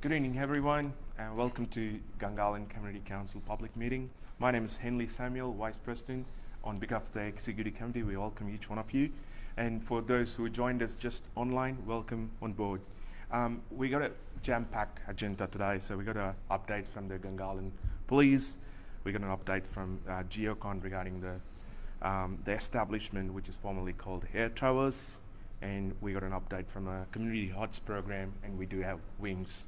Good evening, everyone, and welcome to Gungahlin Community Council public meeting. My name is Henley Samuel, Vice President. On behalf of the Executive Committee, we welcome each one of you. And for those who joined us just online, welcome on board. We got a jam-packed agenda today, so we got updates from the Gungahlin Police. We got an update from Geocon regarding the establishment, which is formerly called Air Towers. And we got an update from a community huts program, and we do have wings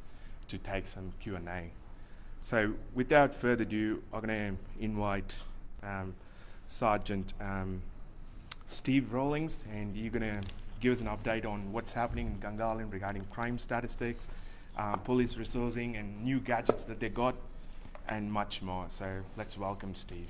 to take some Q&A. So without further ado, I'm going to invite Sergeant Steve Rawlings, and you're going to give us an update on what's happening in Gungahlin regarding crime statistics, police resourcing, and new gadgets that they got, and much more. So let's welcome Steve.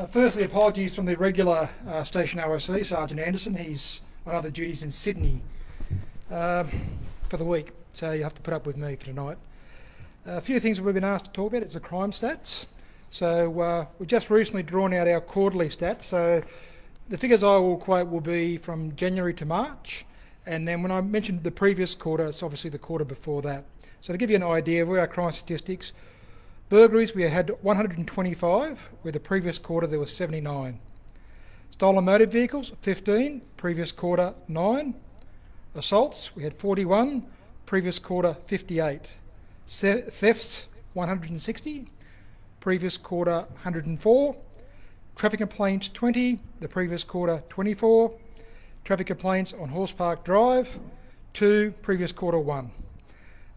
Firstly, apologies from the regular station OSC, Sergeant Anderson. He's on other duties in Sydney for the week, so you have to put up with me for tonight. A few things we've been asked to talk about is the crime stats. So we've just recently drawn out our quarterly stats. So the figures I will quote will be from January to March, and then when I mentioned the previous quarter, it's obviously the quarter before that. So to give you an idea of where our crime statistics, burglaries, we had 125, where the previous quarter there was 79. Stolen motor vehicles, 15, previous quarter 9. Assaults, we had 41, previous quarter 58. Thefts, 160, previous quarter 104. Traffic complaints, 20, the previous quarter 24. Traffic complaints on Horse Park Drive, 2, previous quarter 1.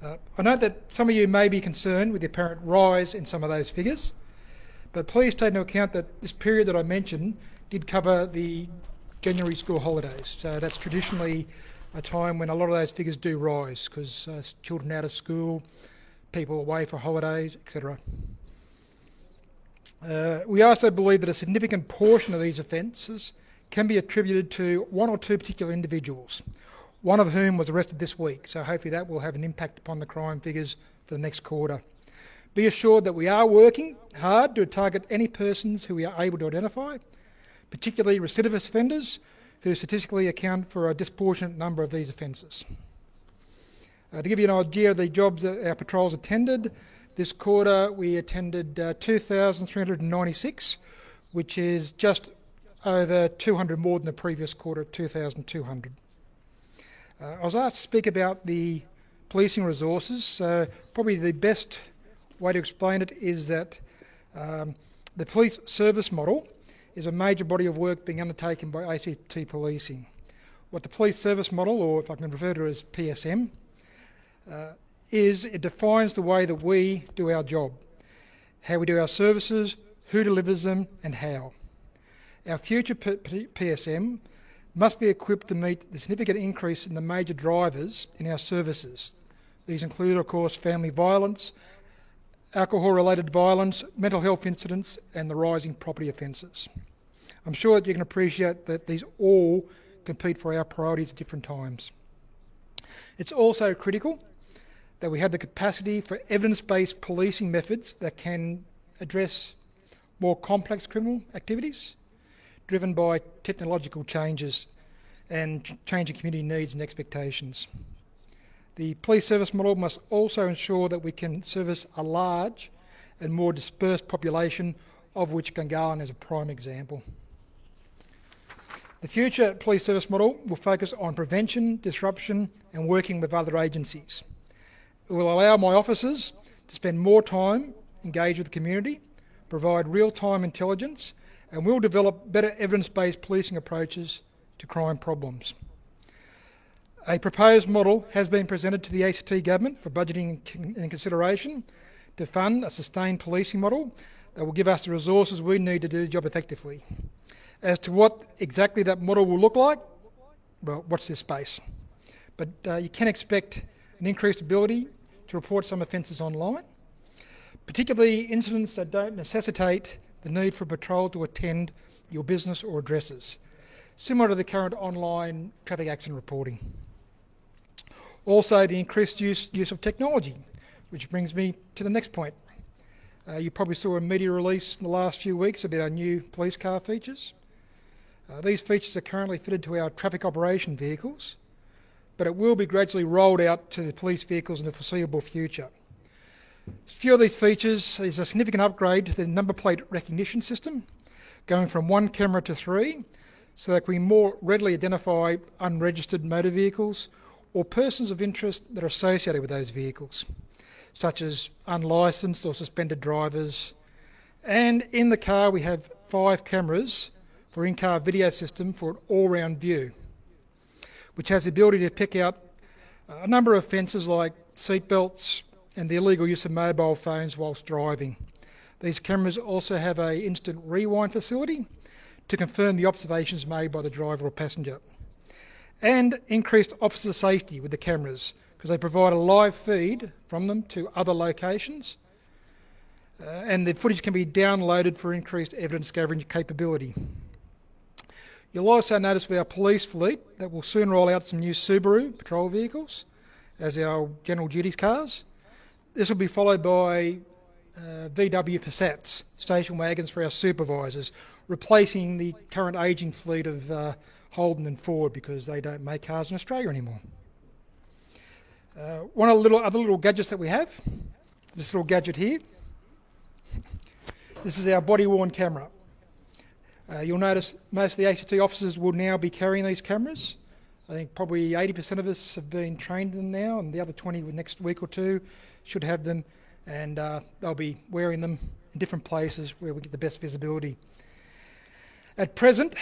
I note that some of you may be concerned with the apparent rise in some of those figures, but please take into account that this period that I mentioned did cover the January school holidays. So that's traditionally a time when a lot of those figures do rise because children out of school, people away for holidays, etc. We also believe that a significant portion of these offences can be attributed to one or two particular individuals, one of whom was arrested this week, so hopefully that will have an impact upon the crime figures for the next quarter. Be assured that we are working hard to target any persons who we are able to identify, particularly recidivist offenders who statistically account for a disproportionate number of these offences. To give you an idea of the jobs that our patrols attended, this quarter we attended 2,396, which is just over 200 more than the previous quarter, 2,200. I was asked to speak about the policing resources. Probably the best way to explain it is that the police service model is a major body of work being undertaken by ACT Policing. What the police service model, or if I can refer to it as PSM, is it defines the way that we do our job, how we do our services, who delivers them and how. Our future PSM must be equipped to meet the significant increase in the major drivers in our services. These include, of course, family violence, alcohol-related violence, mental health incidents, and the rising property offences. I'm sure that you can appreciate that these all compete for our priorities at different times. It's also critical that we have the capacity for evidence-based policing methods that can address more complex criminal activities, driven by technological changes and changing community needs and expectations. The police service model must also ensure that we can service a large and more dispersed population, of which Gungahlin is a prime example. The future police service model will focus on prevention, disruption and working with other agencies. It will allow my officers to spend more time engaged with the community, provide real-time intelligence, and will develop better evidence-based policing approaches to crime problems. A proposed model has been presented to the ACT government for budgeting and consideration to fund a sustained policing model that will give us the resources we need to do the job effectively. As to what exactly that model will look like, well, watch this space. But you can expect an increased ability to report some offences online, particularly incidents that don't necessitate the need for a patrol to attend your business or addresses, similar to the current online traffic accident reporting. Also, the increased use of technology, which brings me to the next point. You probably saw a media release in the last few weeks about our new police car features. These features are currently fitted to our traffic operation vehicles, but it will be gradually rolled out to the police vehicles in the foreseeable future. A few of these features is a significant upgrade to the number plate recognition system, going from 1 camera to 3, so that we can more readily identify unregistered motor vehicles or persons of interest that are associated with those vehicles, such as unlicensed or suspended drivers. And in the car we have 5 cameras for in-car video system for an all-round view, which has the ability to pick out a number of offences like seatbelts and the illegal use of mobile phones whilst driving. These cameras also have an instant rewind facility to confirm the observations made by the driver or passenger. And increased officer safety with the cameras, because they provide a live feed from them to other locations, and the footage can be downloaded for increased evidence gathering capability. You'll also notice with our police fleet that we'll soon roll out some new Subaru patrol vehicles as our general duties cars. This will be followed by VW Passats, station wagons for our supervisors, replacing the current ageing fleet of Holden and Ford because they don't make cars in Australia anymore. One of the other little gadgets that we have, this little gadget here, this is our body-worn camera. You'll notice most of the ACT officers will now be carrying these cameras. I think probably 80% of us have been trained in them now, and the other 20 next week or two should have them, and they'll be wearing them in different places where we get the best visibility. At present,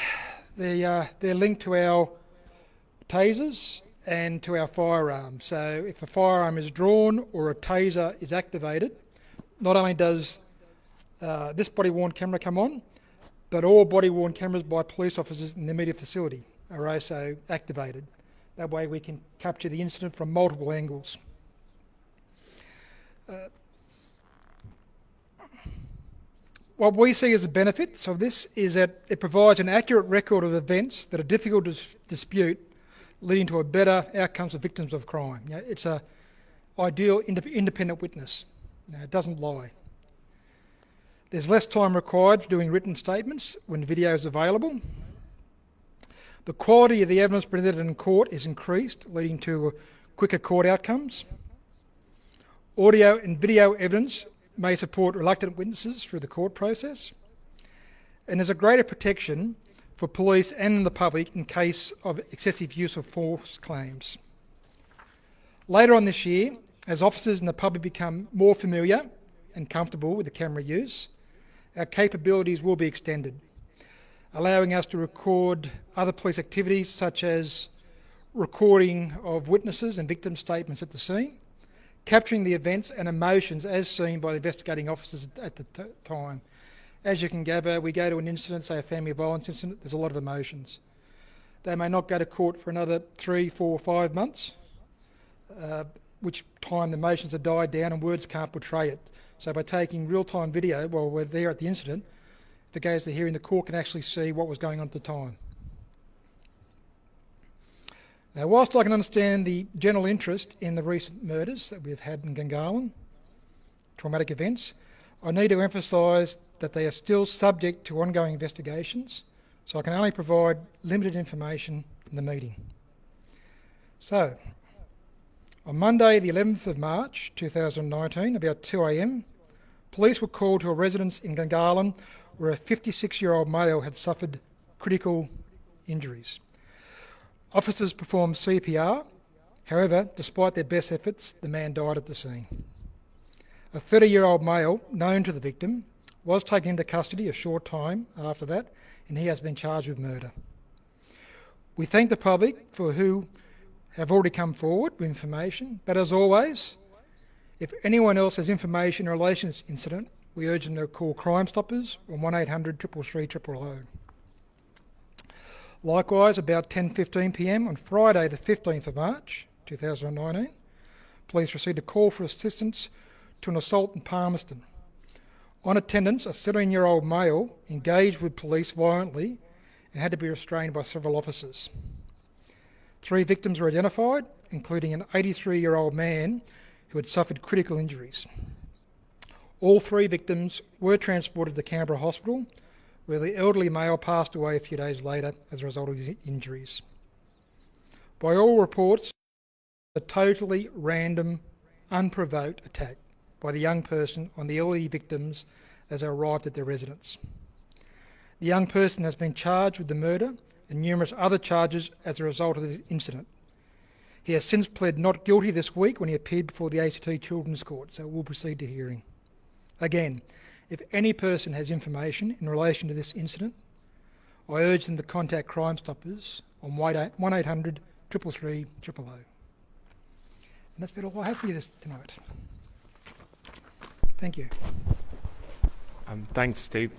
they're linked to our tasers and to our firearms. So if a firearm is drawn or a taser is activated, not only does this body-worn camera come on, but all body-worn cameras by police officers in the immediate facility are also activated. That way we can capture the incident from multiple angles. What we see as a benefit of this is that it provides an accurate record of events that are difficult to dispute, leading to a better outcomes for victims of crime. It's an ideal independent witness. It doesn't lie. There's less time required for doing written statements when the video is available. The quality of the evidence presented in court is increased, leading to quicker court outcomes. Audio and video evidence may support reluctant witnesses through the court process. And there's a greater protection for police and the public in case of excessive use of force claims. Later on this year, as officers and the public become more familiar and comfortable with the camera use, our capabilities will be extended, allowing us to record other police activities such as recording of witnesses and victim statements at the scene, capturing the events and emotions as seen by the investigating officers at the time. As you can gather, we go to an incident, say a family violence incident, there's a lot of emotions. They may not go to court for another 3, 4, 5 months, which time the emotions have died down and words can't portray it. So by taking real-time video while we're there at the incident, if it goes to hearing, the court can actually see what was going on at the time. Now, whilst I can understand the general interest in the recent murders that we've had in Gungahlin, traumatic events, I need to emphasise that they are still subject to ongoing investigations, so I can only provide limited information in the meeting. So, on Monday the 11th of March 2019, about 2 a.m, police were called to a residence in Gungahlin where a 56-year-old male had suffered critical injuries. Officers performed CPR. However, despite their best efforts, the man died at the scene. A 30-year-old male, known to the victim, was taken into custody a short time after that, and he has been charged with murder. We thank the public for who have already come forward with information, but as always, if anyone else has information in relation to this incident, we urge them to call Crime Stoppers on 1800 333 000. Likewise, about 10:15 p.m. on Friday the 15th of March 2019, police received a call for assistance to an assault in Palmerston. On attendance, a 17-year-old male engaged with police violently and had to be restrained by several officers. 3 victims were identified, including an 83-year-old man who had suffered critical injuries. All 3 victims were transported to Canberra Hospital, where the elderly male passed away a few days later as a result of his injuries. By all reports, a totally random, unprovoked attack by the young person on the elderly victims as they arrived at their residence. The young person has been charged with the murder and numerous other charges as a result of this incident. He has since pled not guilty this week when he appeared before the ACT Children's Court, so we'll proceed to hearing. Again, if any person has information in relation to this incident, I urge them to contact Crime Stoppers on 1800 333 000. And that's about all I have for you tonight. Thank you. Thanks, Steve.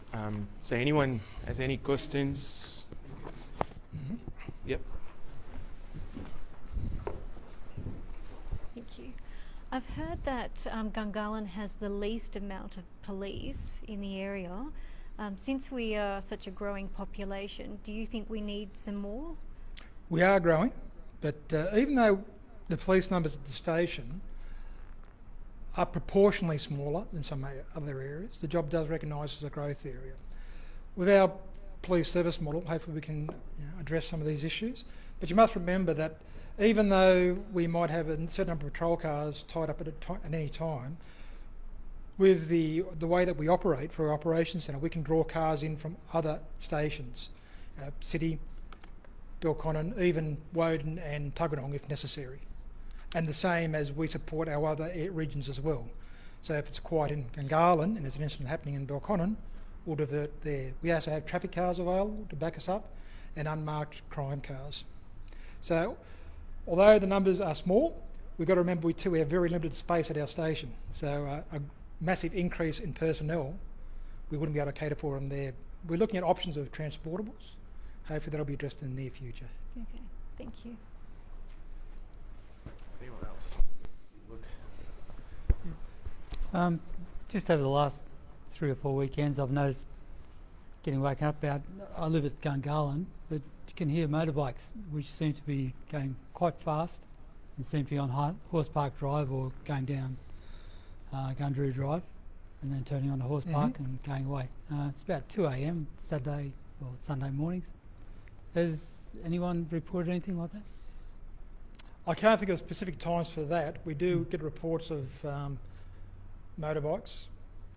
So anyone has any questions? Mm-hmm. Yep. Thank you. I've heard that Gungahlin has the least amount of police in the area. Since we are such a growing population, do you think we need some more? We are growing, but even though the police numbers at the station are proportionally smaller than some other areas, the job does recognise as a growth area. With our police service model, hopefully we can address some of these issues. But you must remember that even though we might have a certain number of patrol cars tied up at any time, with the way that we operate for our operations centre, we can draw cars in from other stations, City, Belconnen, even Woden and Tuggeranong if necessary. And the same as we support our other regions as well. So if it's quiet in Gungahlin and there's an incident happening in Belconnen, we'll divert there. We also have traffic cars available to back us up and unmarked crime cars. So although the numbers are small, we've got to remember we have very limited space at our station. So a massive increase in personnel, we wouldn't be able to cater for them there. We're looking at options of transportables. Hopefully that'll be addressed in the near future. Okay, thank you. Anyone else? Look. Just over the last 3 or 4 weekends, I've noticed getting woken up about. I live at Gungahlin, but you can hear motorbikes which seem to be going quite fast and seem to be on Horse Park Drive or going down Gundroo Drive and then turning on to Horse Park and going away. It's about 2 a.m. Saturday or Sunday mornings. Has anyone reported anything like that? I can't think of specific times for that. We do get reports of motorbikes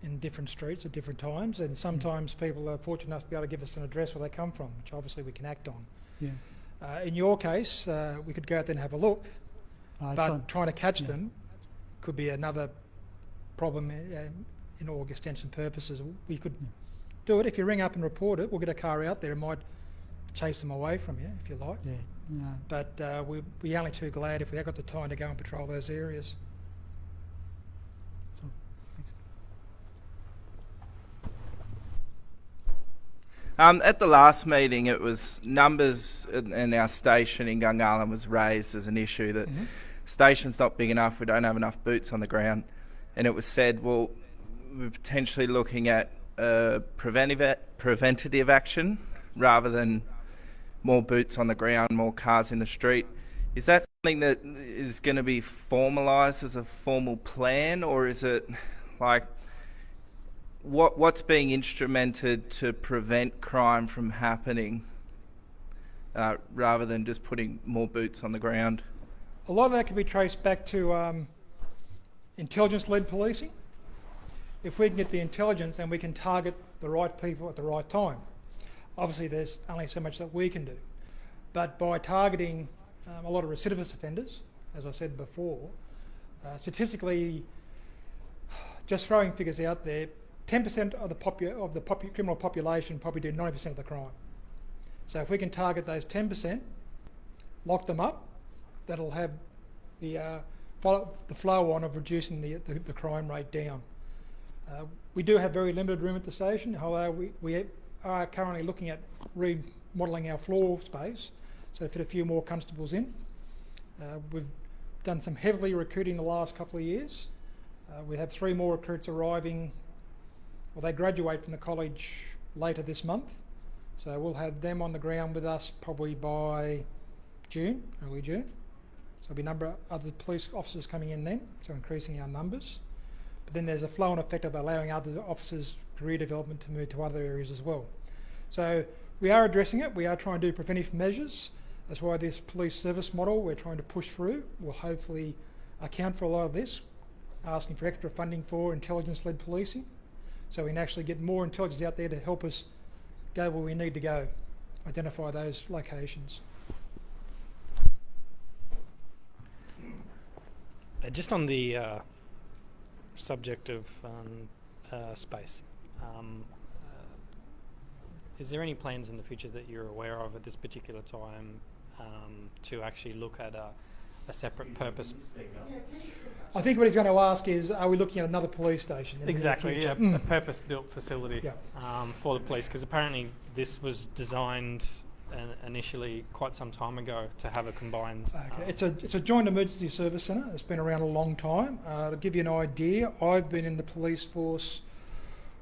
in different streets at different times, and sometimes people are fortunate enough to be able to give us an address where they come from, which obviously we can act on. Yeah. In your case, we could go out there and have a look, but trying to catch them could be another problem in all extents and purposes. We could do it. If you ring up and report it, we'll get a car out there and might chase them away from you, if you like. Yeah. No. But we're only too glad if we have got the time to go and patrol those areas. So, thanks. At the last meeting, it was numbers in our station in Gungahlin was raised as an issue that station's not big enough, we don't have enough boots on the ground, and it was said, well, we're potentially looking at preventative action rather than more boots on the ground, more cars in the street. Is that something that is going to be formalised as a formal plan, or is it like what's being instrumented to prevent crime from happening rather than just putting more boots on the ground? A lot of that can be traced back to intelligence-led policing. If we can get the intelligence, then we can target the right people at the right time. Obviously, there's only so much that we can do. But by targeting a lot of recidivist offenders, as I said before, statistically, just throwing figures out there, 10% of the criminal population probably do 90% of the crime. So if we can target those 10%, lock them up, that'll have the flow on of reducing the crime rate down. We do have very limited room at the station, although we are currently looking at remodelling our floor space, so to fit a few more constables in. We've done some heavily recruiting the last couple of years. We have 3 more recruits arriving. Well, they graduate from the college later this month, so we'll have them on the ground with us probably by June, early June. So there'll be a number of other police officers coming in then, so increasing our numbers. But then there's a flow-on effect of allowing other officers' career development to move to other areas as well. So we are addressing it. We are trying to do preventive measures. That's why this police service model we're trying to push through will hopefully account for a lot of this, asking for extra funding for intelligence-led policing, so we can actually get more intelligence out there to help us go where we need to go, identify those locations. Just on the subject of space, is there any plans in the future that you're aware of at this particular time to actually look at a separate purpose? I think what he's going to ask is, are we looking at another police station? In the near Exactly, future? yeah, a purpose-built facility Yeah. for the police, because apparently this was designed initially quite some time ago to have a combined. Okay. It's a joint emergency service centre. It's been around a long time. To give you an idea, I've been in the police force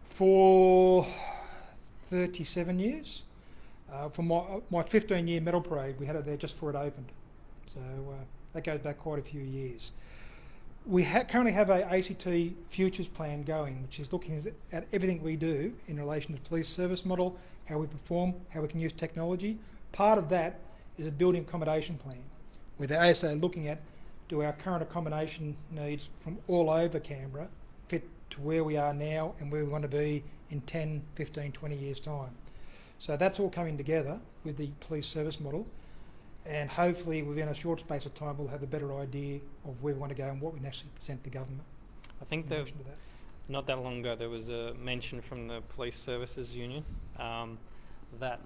for 37 years. For my 15-year medal parade, we had it there just before it opened. So that goes back quite a few years. We currently have a ACT Futures plan going, which is looking at everything we do in relation to the police service model, how we perform, how we can use technology. Part of that is a building accommodation plan, where they're also looking at, do our current accommodation needs from all over Canberra fit to where we are now and where we want to be in 10, 15, 20 years' time. So that's all coming together with the police service model, and hopefully within a short space of time we'll have a better idea of where we want to go and what we can actually present to government. I think that not that long ago there was a mention from the Police Services Union that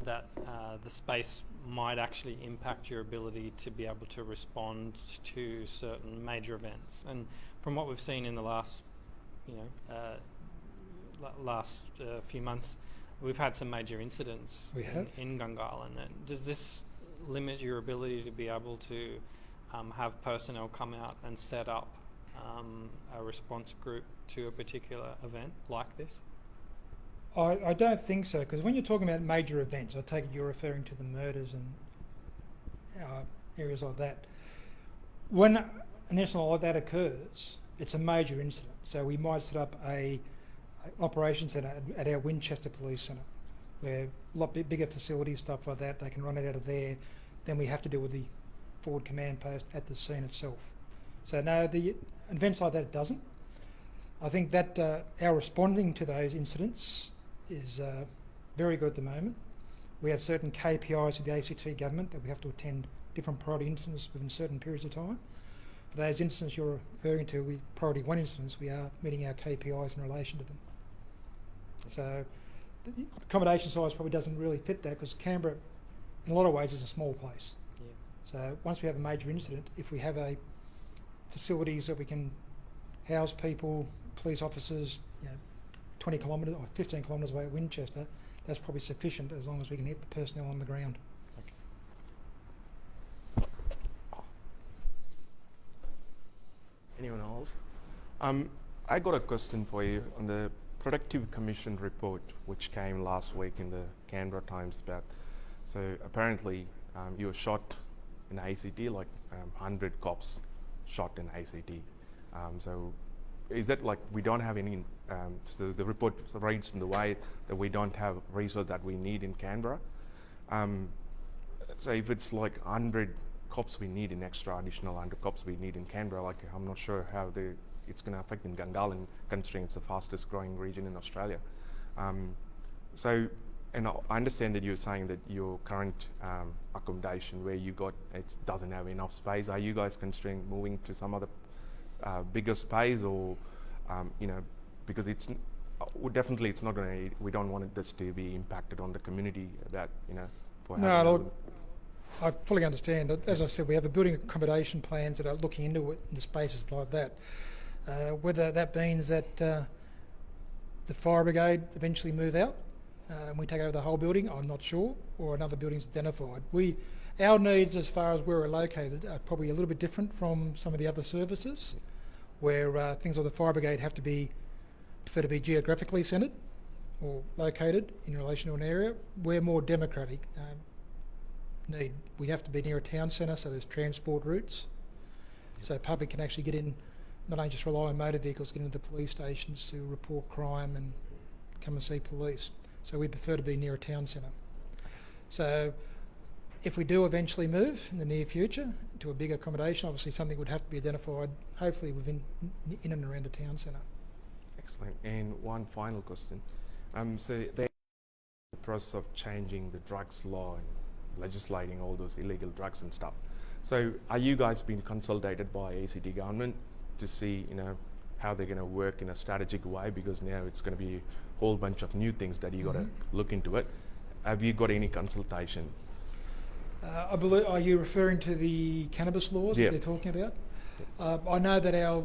the space might actually impact your ability to be able to respond to certain major events. And from what we've seen in the last, few months, we've had some major incidents in Gungahlin. Does this limit your ability to be able to have personnel come out and set up a response group to a particular event like this? I don't think so, because when you're talking about major events, I take it you're referring to the murders and areas like that. When an incident like that occurs, it's a major incident. So we might set up a operations centre at our Winchester Police Centre, where a lot bigger facilities, stuff like that, they can run it out of there. Then we have to deal with the forward command post at the scene itself. So no, the events like that it doesn't. I think that our responding to those incidents is very good at the moment. We have certain KPIs with the ACT government that we have to attend different priority incidents within certain periods of time. For those incidents you're referring to, priority 1 incidents, we are meeting our KPIs in relation to them. So the accommodation size probably doesn't really fit that, because Canberra in a lot of ways is a small place. Yeah. So once we have a major incident, if we have facilities that we can house people, police officers, 20 kilometres or 15 kilometres away at Winchester, that's probably sufficient, as long as we can hit the personnel on the ground. Anyone else? I got a question for you on the Productive Commission report, which came last week in the Canberra Times about. So apparently you were shot in ACT, like 100 cops shot in ACT. So is that like we don't have any, so the report reads in the way that we don't have resources that we need in Canberra. So if it's like 100 cops we need in extra additional 100 cops we need in Canberra, like I'm not sure how it's going to affect in Gungahlin, considering it's the fastest growing region in Australia. So, and I understand that you're saying that your current accommodation where you got, it doesn't have enough space. Are you guys considering moving to some other bigger space, or because it's definitely it's not going to, we don't want this to be impacted on the community that for no, look, I fully understand. As I said, we have a building accommodation plans that are looking into it, into spaces like that. Whether that means that the fire brigade eventually move out and we take over the whole building, I'm not sure, or another building's identified. Our needs as far as where we're located are probably a little bit different from some of the other services, where things like the fire brigade have to be prefer to be geographically centred or located in relation to an area. We're more democratic. We have to be near a town centre, so there's transport routes, so public can actually get in, not only just rely on motor vehicles, get into the police stations to report crime and come and see police. So we prefer to be near a town centre. So if we do eventually move in the near future to a bigger accommodation, obviously something would have to be identified, hopefully within in and around the town centre. Excellent. And one final question. So the process of changing the drugs law and legislating all those illegal drugs and stuff. So are you guys being consulted by ACT government to see, how they're going to work in a strategic way? Because now it's going to be a whole bunch of new things that you got to look into it. Have you got any consultation? I believe, are you referring to the cannabis laws that they're talking about? I know that our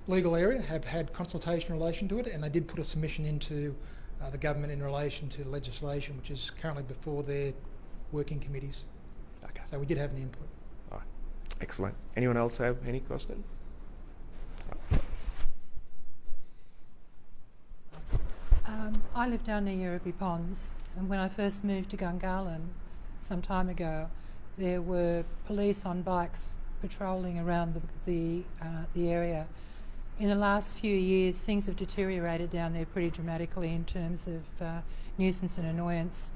legal area have had consultation in relation to it, and they did put a submission into the government in relation to the legislation, which is currently before their working committees. Okay. So we did have an input. All right. Excellent. Anyone else have any question? I live down near Yerriby Ponds, and when I first moved to Gungahlin some time ago, there were police on bikes patrolling around the area. In the last few years, things have deteriorated down there pretty dramatically in terms of nuisance and annoyance,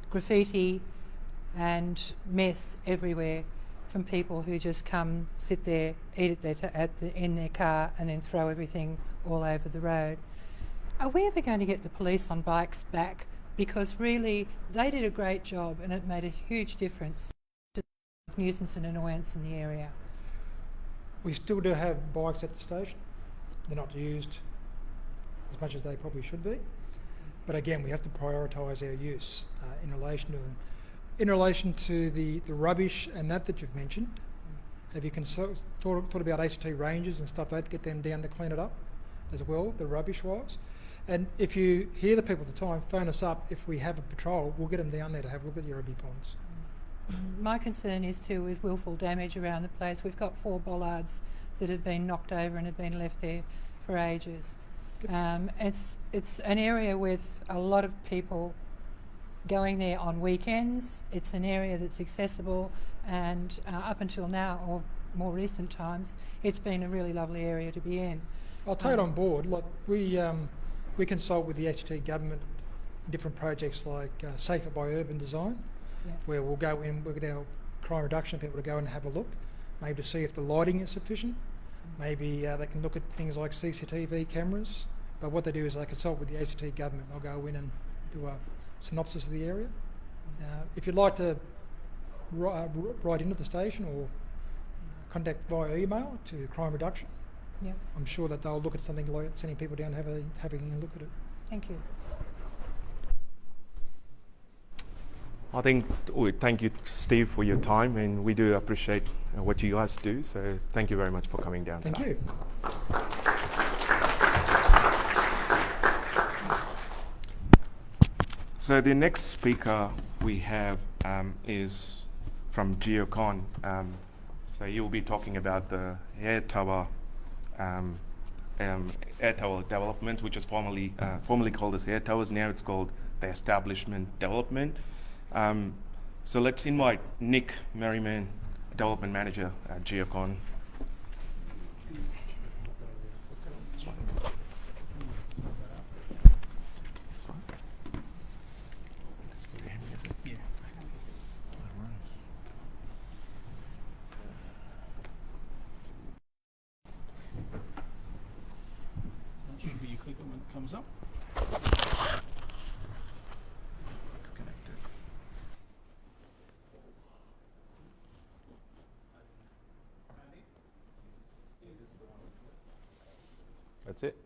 graffiti and mess everywhere from people who just come, sit there, eat in their car and then throw everything all over the road. Are we ever going to get the police on bikes back? Because really, they did a great job and it made a huge difference to nuisance and annoyance in the area. We still do have bikes at the station. They're not used as much as they probably should be. But again, we have to prioritise our use in relation to them. In relation to the rubbish and that you've mentioned, have you thought about ACT rangers and stuff like that, get them down to clean it up as well, the rubbish-wise? And if you hear the people at the time, phone us up. If we have a patrol, we'll get them down there to have a look at Yerriby Ponds. My concern is too with willful damage around the place. We've got 4 bollards that have been knocked over and have been left there for ages. It's an area with a lot of people going there on weekends. It's an area that's accessible, and up until now, or more recent times, it's been a really lovely area to be in. I'll take it on board. Like we consult with the ACT government in different projects like Safer by Urban Design, where we'll go in, we'll get our crime reduction people to go and have a look, maybe to see if the lighting is sufficient. Maybe they can look at things like CCTV cameras. But what they do is they consult with the ACT government. They'll go in and do a synopsis of the area. If you'd like to write into the station or contact via email to crime reduction, I'm sure that they'll look at something like sending people down and having a look at it. Thank you. I think thank you, Steve, for your time, and we do appreciate what you guys do. So thank you very much for coming down. Thank today. you. So the next speaker we have is from GeoCon. So he will be talking about the air tower development, which is formerly called as air towers. Now it's called the establishment development. So let's invite Nick Merriman, development manager at GeoCon. You click it when it comes up. It's connected. That's it.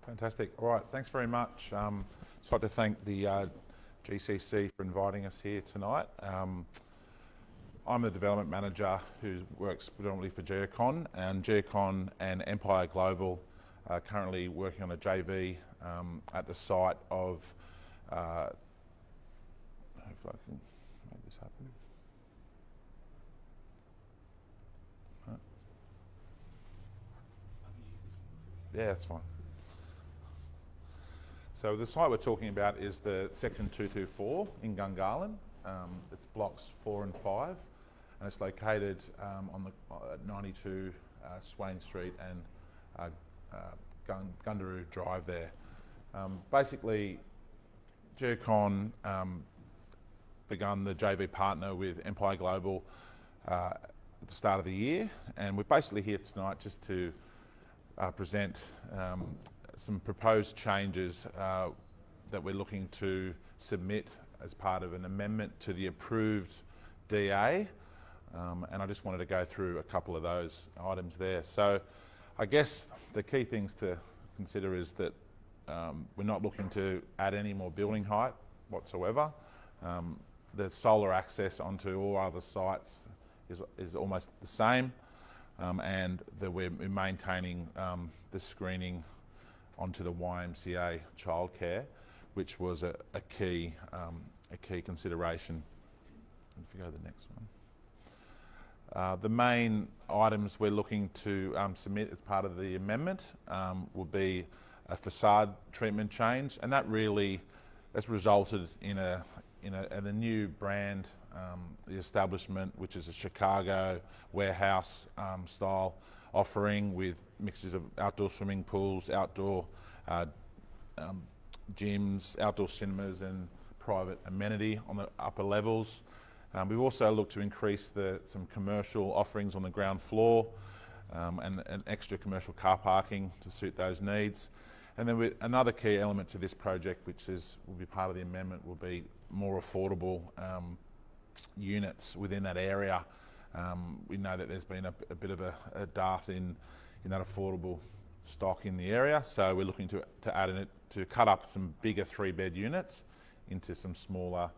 Fantastic. All right, thanks very much. Just like to thank the GCC for inviting us here tonight. I'm the development manager who works predominantly for GeoCon, and GeoCon and Empire Global are currently working on a JV at the site of, hopefully I can make this happen. Yeah, that's fine. So the site we're talking about is the section 224 in Gungahlin. It's blocks 4 and 5, and it's located on the 92 Swain Street and Gundaroo Drive there. Basically, GCC begun the JV partner with Empire Global at the start of the year, and we're basically here tonight just to present some proposed changes that we're looking to submit as part of an amendment to the approved DA, and I just wanted to go through a couple of those items there. So I guess the key things to consider is that we're not looking to add any more building height whatsoever. The solar access onto all other sites is almost the same, and that we're maintaining the screening onto the YMCA childcare, which was a key consideration. If you go to the next one. The main items we're looking to submit as part of the amendment will be a facade treatment change, and that's resulted in a new brand, the establishment, which is a Chicago warehouse style offering with mixtures of outdoor swimming pools, outdoor gyms, outdoor cinemas and private amenity on the upper levels. We've also looked to increase some commercial offerings on the ground floor and extra commercial car parking to suit those needs. And then another key element to this project, which will be part of the amendment, will be more affordable units within that area. We know that there's been a bit of a dearth in that affordable stock in the area, so we're looking to add in it to cut up some bigger 3-bed units into some smaller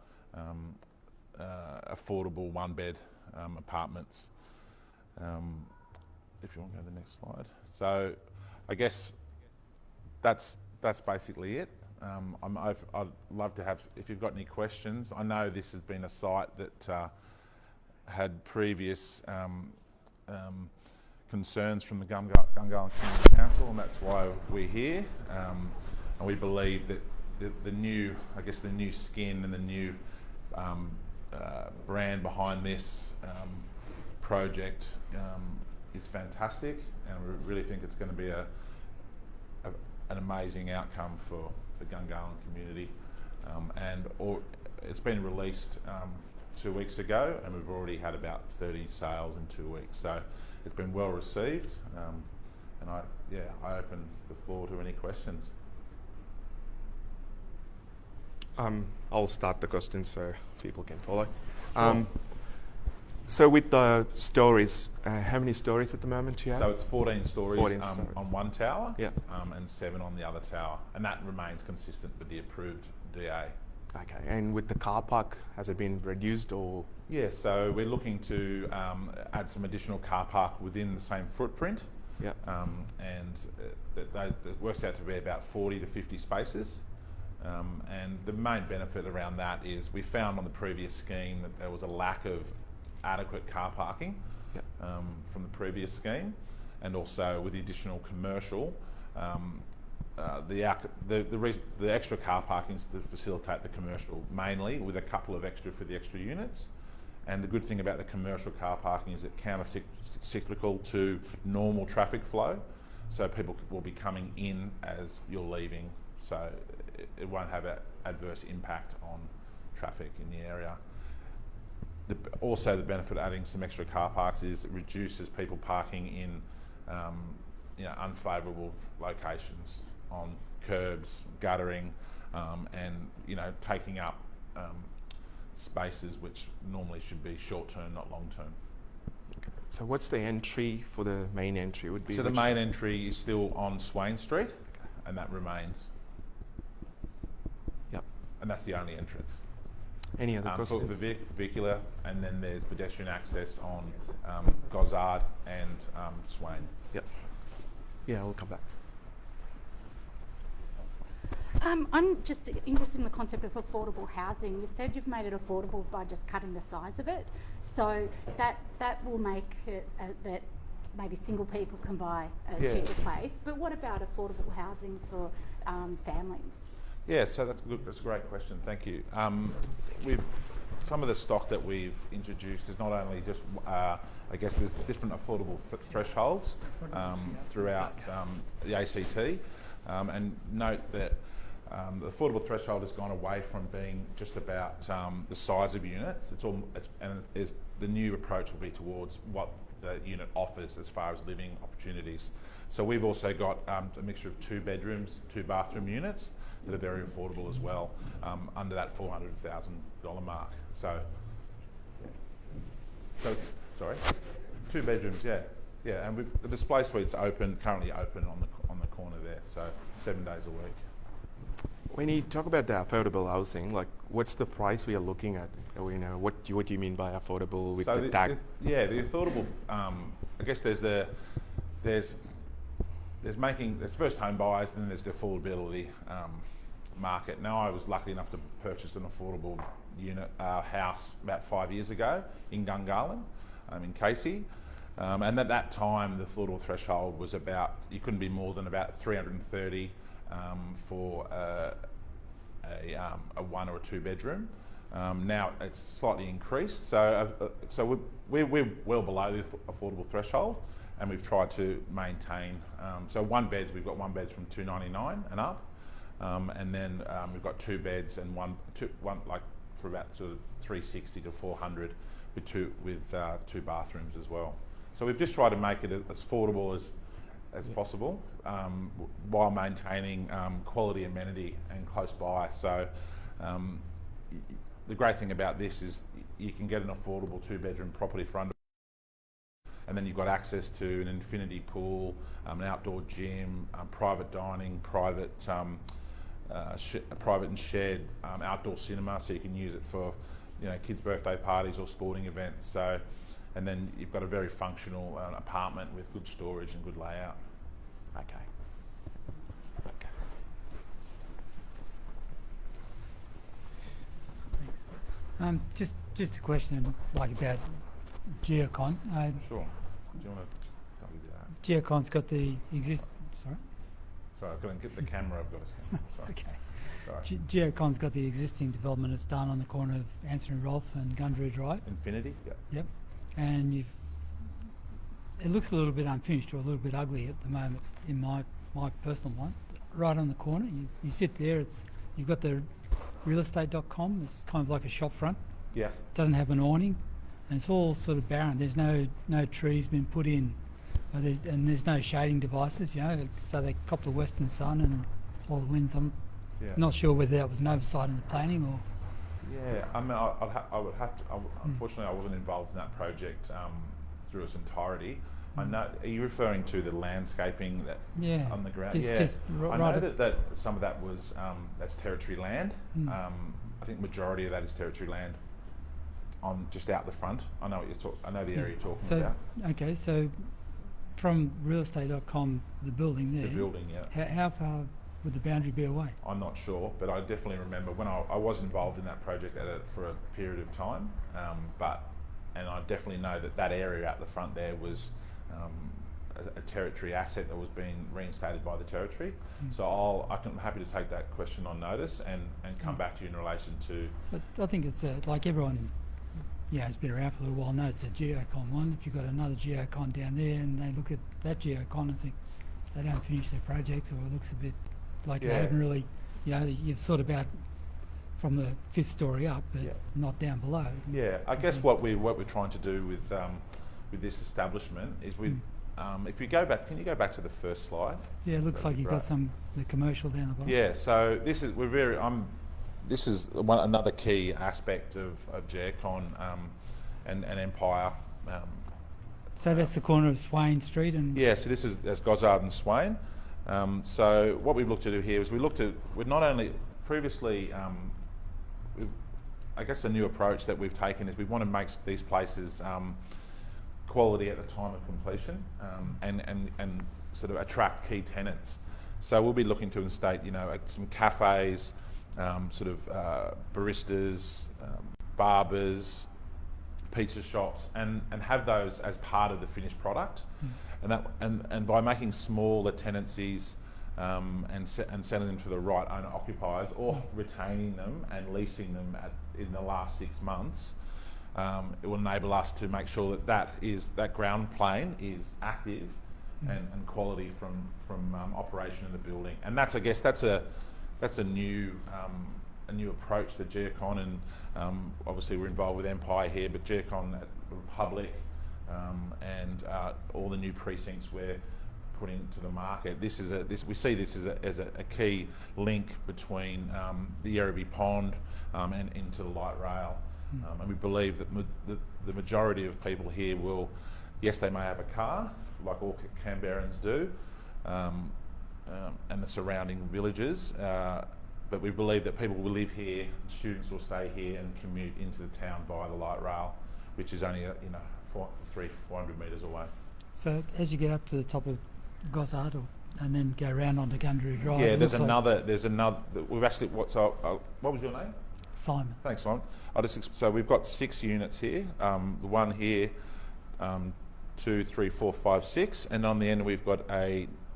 affordable 1-bed apartments. If you want to go to the next slide. So I guess that's basically it. I'd love to have, if you've got any questions. I know this has been a site that had previous concerns from the Gungahlin Community Council, and that's why we're here. And we believe that the new skin and the new brand behind this project is fantastic, and we really think it's going to be an amazing outcome for the Gungahlin community. It's been released 2 weeks ago, and we've already had about 30 sales in 2 weeks. So it's been well received, and I open the floor to any questions. I'll start the questions so people can follow. Sure. So with the stories, how many stories at the moment do you have? So it's 14 stories, 14 stories. On one tower, Yeah. And 7 on the other tower, and that remains consistent with the approved DA. Okay, and with the car park, has it been reduced or? Yeah, so we're looking to add some additional car park within the same footprint. Yeah. And that works out to be about 40 to 50 spaces. And the main benefit around that is we found on the previous scheme that there was a lack of adequate car parking from the previous scheme, and also with the additional commercial, the extra car parking is to facilitate the commercial mainly, with a couple of extra for the extra units. And the good thing about the commercial car parking is it counter-cyclical to normal traffic flow, so people will be coming in as you're leaving, so it won't have an adverse impact on traffic in the area. Also, the benefit of adding some extra car parks is it reduces people parking in unfavourable locations on curbs, guttering, and taking up spaces which normally should be short-term, not long-term. Okay. So what's the entry for the main entry? Would be so the main entry is still on Swain Street, and that remains. Yep. And that's the only entrance. Any other questions? For vehicular, and then there's pedestrian access on Gozard and Swain. Yep. Yeah, we'll come back. I'm just interested in the concept of affordable housing. You said you've made it affordable by just cutting the size of it, so that will make it that maybe single people can buy a cheaper place. But what about affordable housing for families? Yeah, so that's good. That's a great question. Thank you. Some of the stock that we've introduced is not only just, I guess there's different affordable thresholds throughout the ACT, and note that the affordable threshold has gone away from being just about the size of units. The new approach will be towards what the unit offers as far as living opportunities. So we've also got a mixture of 2 bedrooms, 2 bathroom units that are very affordable as well, under that $400,000 mark. So, sorry, 2 bedrooms, yeah, and the display suite's currently open on the corner there, so 7 days a week. When you talk about the affordable housing, like what's the price we are looking at? Or, what do you mean by affordable with the tag? The affordable. I guess there's first home buyers, and then there's the affordability market. Now, I was lucky enough to purchase an affordable unit house about 5 years ago in Gungahlin, in Casey. And at that time, the affordable threshold was you couldn't be more than about 330 for a 1 or a 2 bedroom. Now it's slightly increased, so we're well below the affordable threshold, and we've tried to maintain. So we've got 1 beds from $299 and up, and then we've got 2 beds and one like for about sort of $360 to $400 with two bathrooms as well. So we've just tried to make it as affordable as possible, while maintaining quality amenity and close by. So the great thing about this is you can get an affordable 2-bedroom property for under, and then you've got access to an infinity pool, an outdoor gym, private dining, private and shared outdoor cinema, so you can use it for kids' birthday parties or sporting events. So, and then you've got a very functional apartment with good storage and good layout. Okay. Thanks. Just a question about Geocon. Sure. Do you want to talk about that? Geocon's got the Sorry, I've got to get the camera. I've got to. Sorry. Okay. Sorry. Geocon's got the existing development it's done on the corner of Anthony Rolfe and Gundry Drive. Infinity. Yeah. Yep. And it looks a little bit unfinished or a little bit ugly at the moment, in my personal one. Right on the corner, you sit there. You've got the realestate.com. It's kind of like a shop front. Yeah. It doesn't have an awning, and it's all sort of barren. There's no trees been put in, there's no shading devices. So they cop the western sun and all the winds. I'm not sure whether that was an oversight in the planning or. Yeah, I mean, I would have to. Unfortunately, I wasn't involved in that project through its entirety. I know. Are you referring to the landscaping on the ground? I know that some of that was that's territory land. I think majority of that is territory land on just out the front. I know what you're I know the area you're talking about. Okay, so from realestate.com, the building there. The building, yeah. How far would the boundary be away? I'm not sure, but I definitely remember when I was involved in that project for a period of time. And I definitely know that area out the front there was a territory asset that was being reinstated by the territory. So I'm happy to take that question on notice and come back to you in relation to. But I think it's like everyone, has been around for a little while, knows it's a Geocon one. If you've got another Geocon down there and they look at that Geocon and think they don't finish their projects, or it looks a bit like they haven't really, you've thought about from the 5th story up, but not down below. Yeah, I guess what we're trying to do with this establishment is if you go back, can you go back to the first slide? Yeah, it looks like you've got the commercial down the bottom. Yeah, so this is another key aspect of Geocon and Empire. So that's the corner of Swain Street and. Yeah, so that's Gozard and Swain. So what we've looked to do here is we're not only previously. I guess the new approach that we've taken is we want to make these places quality at the time of completion, and sort of attract key tenants. So we'll be looking to instate, some cafes, sort of baristas, barbers, pizza shops, and have those as part of the finished product. And by making smaller tenancies, and selling them to the right owner occupiers, or retaining them and leasing them in the last 6 months. It will enable us to make sure that ground plane is active and quality from operation in the building. And I guess that's a new approach that GeoCon, and obviously we're involved with Empire here, but GeoCon at Republic and all the new precincts we're putting to the market. We see this as a key link between the Yerrabee Pond and into the light rail. And we believe that the majority of people here will, yes, they may have a car, like all Canberrans do, and the surrounding villages, but we believe that people will live here, students will stay here and commute into the town via the light rail, which is only 400 metres away. So as you get up to the top of Gossard and then go round onto Gundry Drive. Yeah, there's another. We've actually. What was your name? Simon. Thanks, Simon. So we've got 6 units here. The one here, 2, 3, 4, 5, 6, and on the end we've got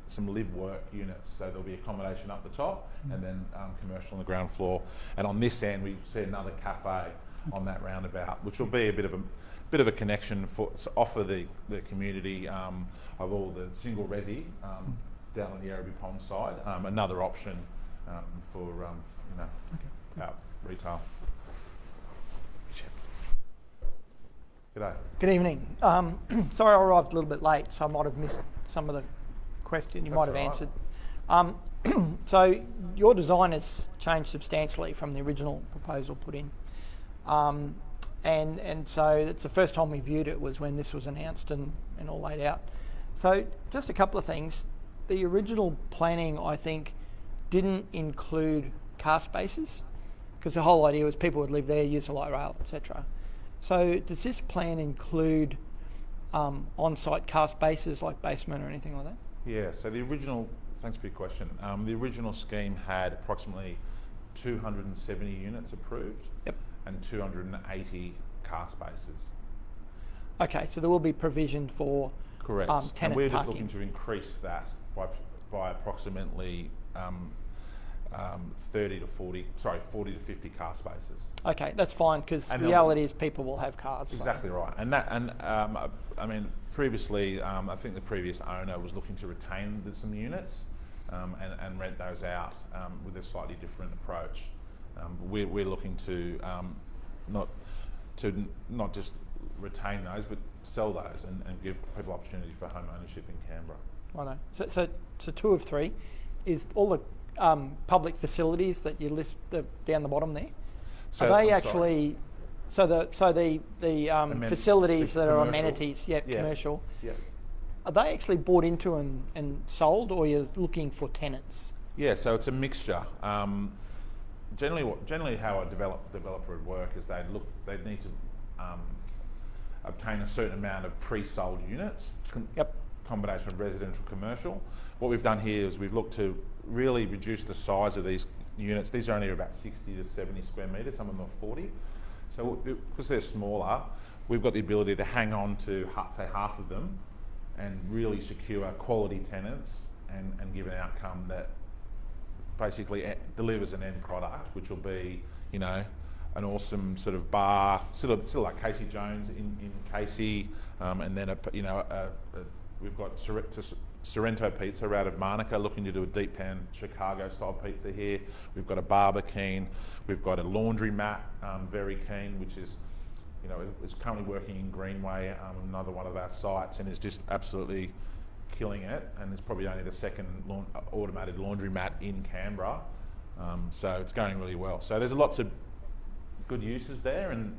some live work units. So there'll be accommodation up the top, and then commercial on the ground floor. And on this end we see another cafe on that roundabout, which will be a bit of a connection to offer the community of all the single resi down on the Yerrabee Pond side, another option for retail. G'day. Good evening. Sorry I arrived a little bit late, so I might have missed some of the question you might have answered. So your design has changed substantially from the original proposal put in. And so it's the first time we viewed it was when this was announced and all laid out. So just a couple of things. The original planning, I think, didn't include car spaces, because the whole idea was people would live there, use the light rail, etc. So does this plan include on-site car spaces like basement or anything like that? Yeah, so thanks for your question. The original scheme had approximately 270 units approved. Yep. And 280 car spaces. Okay, so there will be provision for correct. Tenant and we're just parking. looking to increase that by approximately 40 to 50 car spaces. Okay, that's fine, because the reality is people will have cars. Exactly right. And previously, I think the previous owner was looking to retain some units and rent those out with a slightly different approach. We're looking to not just retain those, but sell those and give people opportunity for home ownership in Canberra. Right. So 2 of 3 is all the public facilities that you list down the bottom there. So are they actually? Sorry. So the facilities that are commercial. amenities, commercial. Yeah. Are they actually bought into and sold, or you're looking for tenants? Yeah. So it's a mixture. Generally, how a developer would work is they'd need to obtain a certain amount of pre-sold units. Yep. Combination of residential, commercial. What we've done here is we've looked to really reduce the size of these units. These are only about 60 to 70 square metres. Some of them are 40. So because they're smaller, we've got the ability to hang on to say half of them and really secure quality tenants and give an outcome that basically delivers an end product, which will be, an awesome sort of bar, sort of like Casey Jones in Casey, and then we've got Sorrento Pizza out of Marnica looking to do a deep pan Chicago style pizza here. We've got a barber keen. We've got a laundromat very keen, which is currently working in Greenway, another one of our sites, and is just absolutely killing it. And it's probably only the second automated laundromat in Canberra, so it's going really well. So there's lots of good uses there, and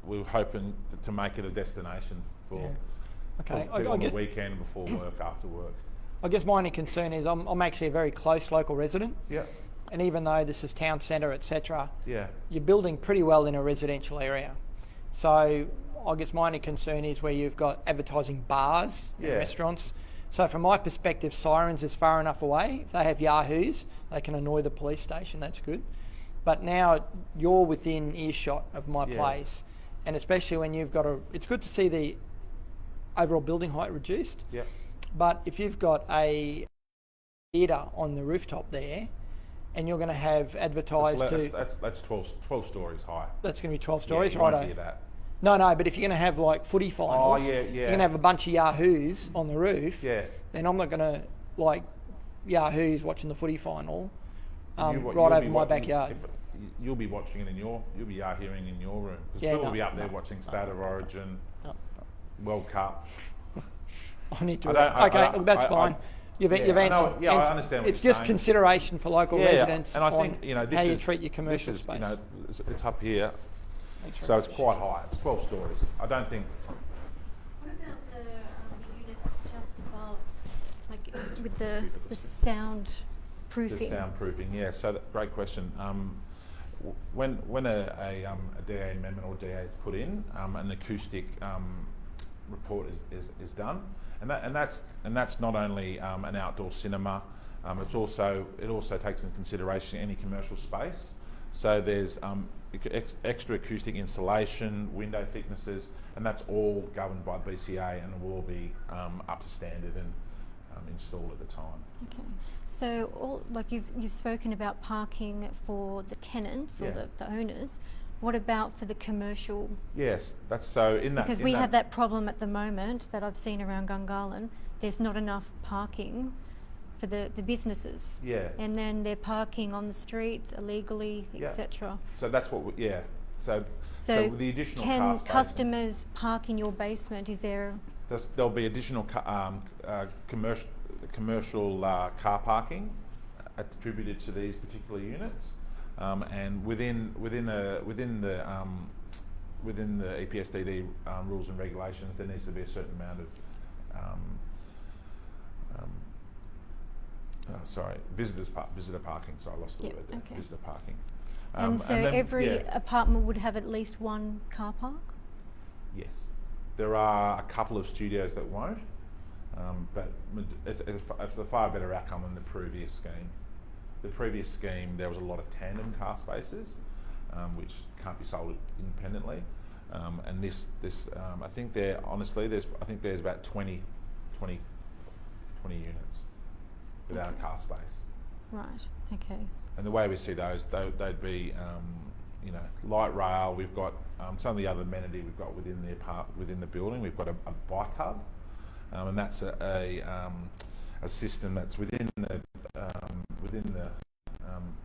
we're hoping to make it a destination for. Okay, on the weekend, before work, after work. I guess my only concern is I'm actually a very close local resident. Yeah. And even though this is town centre, etc., yeah, you're building pretty well in a residential area. So I guess my only concern is where you've got advertising bars and restaurants. So from my perspective, Sirens is far enough away. If they have Yahoos, they can annoy the police station, that's good. But now you're within earshot of my place. And especially when you've got it's good to see the overall building height reduced. Yeah. But if you've got a theatre on the rooftop there, and you're going to have advertised That's 12 stories high. That's going to be 12 stories, yeah, you right? won't hear that. No, but if you're going to have like footy finals, yeah. you're going to have a bunch of yahoos on the roof. Yeah. Then I'm not going to like yahoos watching the footy final right You'll over be my watching- backyard. You'll be watching it you'll be hearing in your room. Because Yeah, Phil will no, be up there no, watching State of Origin, No. World Cup. I need to. Look, That's fine. You've I know, answered. yeah, I understand what It's you're just saying. consideration for local residents and I on think this how you is, treat your commercial this is, space. It's up here, Thanks very so much. it's quite high. It's 12 stories. I don't think. What about the units just above, like with the sound proofing? The soundproofing, yeah. So great question. When a DA amendment or DA is put in, an acoustic report is done, and that's not only an outdoor cinema. It also takes into consideration any commercial space. So there's extra acoustic insulation, window thicknesses, and that's all governed by BCA and will all be up to standard and installed at the time. Okay. So, you've spoken about parking for the tenants or the owners. What about for the commercial? Yes, that's so in that. Because we have that problem at the moment that I've seen around Gungahlin. There's not enough parking for the businesses. Yeah. And then they're parking on the streets illegally, etc. So that's what. So with the additional can car space, customers park in your basement? Is there? there'll be additional commercial car parking attributed to these particular units, and within the EPSDD rules and regulations, there needs to be a certain amount of visitor parking. So I lost the word there. Okay. Visitor parking. And so then, every apartment would have at least one car park? Yes. There are a couple of studios that won't, but it's a far better outcome than the previous scheme. The previous scheme, there was a lot of tandem car spaces, which can't be sold independently. And this I think there's about 20 units without a car space. Right. Okay. And the way we see those, they'd be, light rail. We've got some of the other amenity we've got within the building. We've got a bike hub, and that's a system that's within the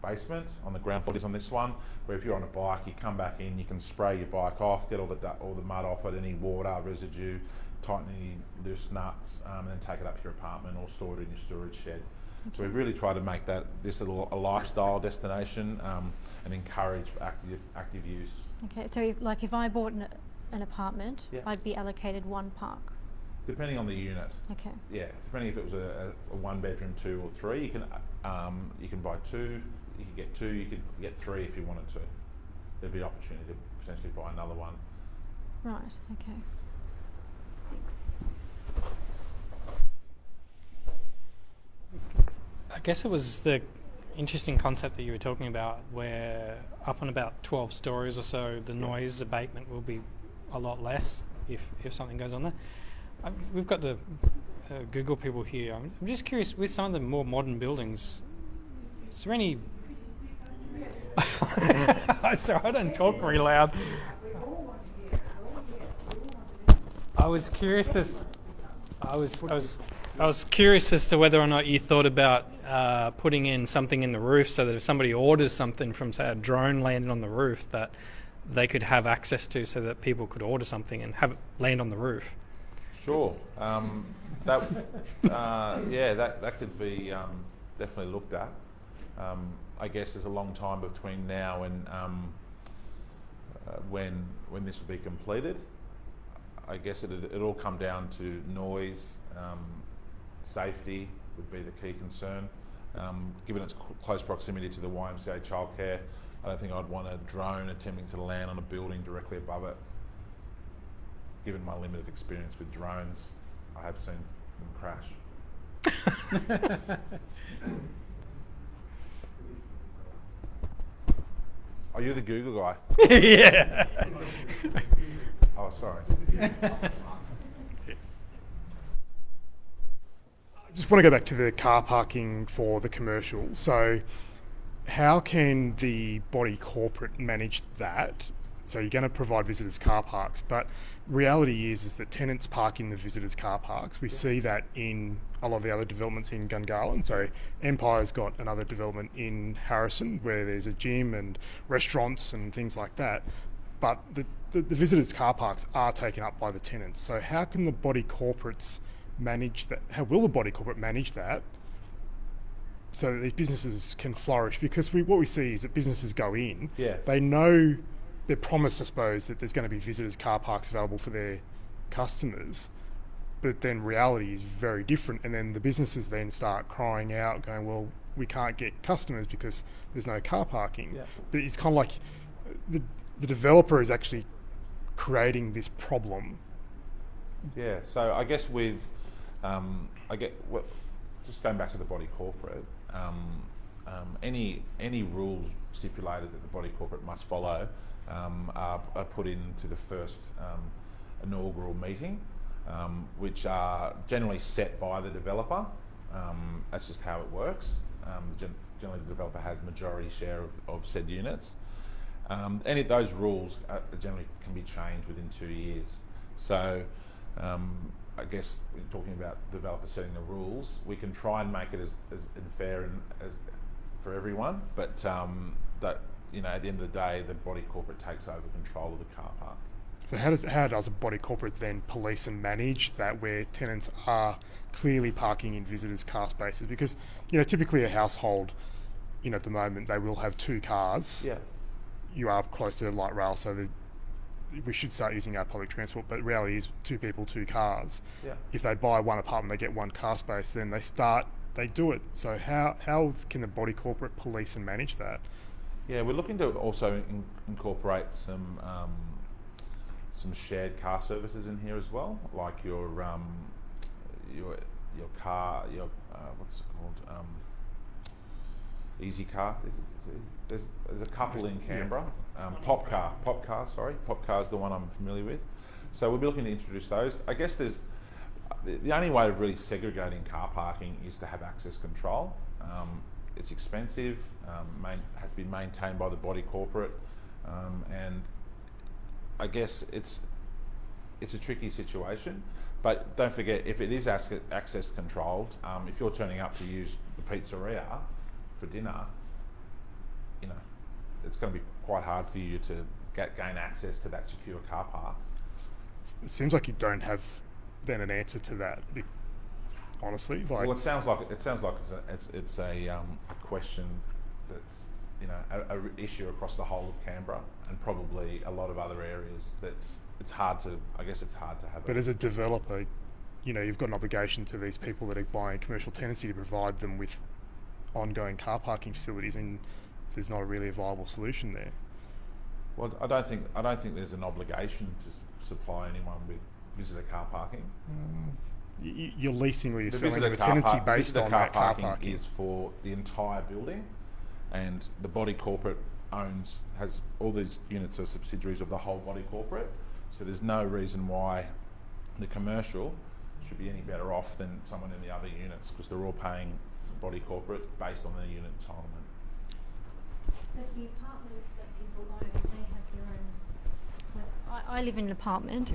basement on the ground floor. Is on this one, where if you're on a bike, you come back in, you can spray your bike off, get all the mud off it, any water residue, tighten any loose nuts, and then take it up to your apartment or store it in your storage shed. Okay. So we've really tried to make this a lifestyle destination and encourage active use. Okay, so if I bought an apartment, I'd be allocated one park. Depending on the unit. Okay. Yeah, depending if it was a one bedroom, 2 or 3, you can buy 2. You could get 2. You could get 3 if you wanted to. There'd be an opportunity to potentially buy another one. Right. Okay. Thanks. I guess it was the interesting concept that you were talking about, where up on about 12 stories or so, the noise abatement will be a lot less if something goes on there. We've got the Google people here. I'm just curious, with some of the more modern buildings, is there any... Sorry, I don't talk very loud. I was curious as to whether or not you thought about putting in something in the roof so that if somebody orders something from, say, a drone landed on the roof, that they could have access to, so that people could order something and have it land on the roof. Sure. That could be definitely looked at. I guess there's a long time between now and when this will be completed. I guess it'll all come down to noise, safety would be the key concern. Given its close proximity to the YMCA childcare, I don't think I'd want a drone attempting to land on a building directly above it. Given my limited experience with drones, I have seen them crash. Are you the Google guy? Yeah. Oh, sorry. just want to go back to the car parking for the commercial. So how can the body corporate manage that? So you're going to provide visitors car parks, but reality is that tenants park in the visitors car parks. We see that in a lot of the other developments in Gungahlin. So Empire's got another development in Harrison where there's a gym and restaurants and things like that. But the visitors car parks are taken up by the tenants. So how can the body corporates manage that? How will the body corporate manage that so that these businesses can flourish? Because what we see is that businesses go in, they know, they're promised, I suppose, that there's going to be visitors car parks available for their customers, but then reality is very different, and then the businesses then start crying out going, well, we can't get customers because there's no car parking. But it's kind of like the developer is actually creating this problem. Yeah, so I guess with just going back to the body corporate, any rules stipulated that the body corporate must follow are put into the first inaugural meeting, which are generally set by the developer. That's just how it works. Generally the developer has majority share of said units. Any of those rules generally can be changed within 2 years. So I guess when talking about developers setting the rules, we can try and make it as fair and as for everyone, but that, you know, at the end of the day, the body corporate takes over control of the car park. So how does a body corporate then police and manage that where tenants are clearly parking in visitors' car spaces? Because, you know, typically a household, you know, at the moment they will have 2 cars. Yeah. You are close to light rail, so we should start using our public transport, but the reality is 2 people, 2 cars. Yeah. If they buy one apartment, they get 1 car space, then they do it. So how can the body corporate police and manage that? Yeah, we're looking to also incorporate some shared car services in here as well, like your car, what's it called? Easy car. There's a couple in Canberra. Pop car is the one I'm familiar with. So we'll be looking to introduce those. I guess there's the only way of really segregating car parking is to have access control. It's expensive, has to be maintained by the body corporate, and I guess it's a tricky situation. But don't forget, if it is access controlled, if you're turning up to use the pizzeria for dinner, you know, it's going to be quite hard for you to gain access to that secure car park. It seems like you don't have then an answer to that. Honestly, like, well, it sounds like it's a question that's, you know, a issue across the whole of Canberra and probably a lot of other areas. It's hard to have. But as a developer, you know, you've got an obligation to these people that are buying commercial tenancy to provide them with ongoing car parking facilities, and there's not really a viable solution there. Well, I don't think there's an obligation to supply anyone with visitor car parking. You're leasing or you're selling a tenancy based on that car parking. Is for the entire building, and the body corporate has all these units are subsidiaries of the whole body corporate. So there's no reason why the commercial should be any better off than someone in the other units, because they're all paying body corporate based on their unit entitlement. But the apartments that people own, they have their own. I live in an apartment,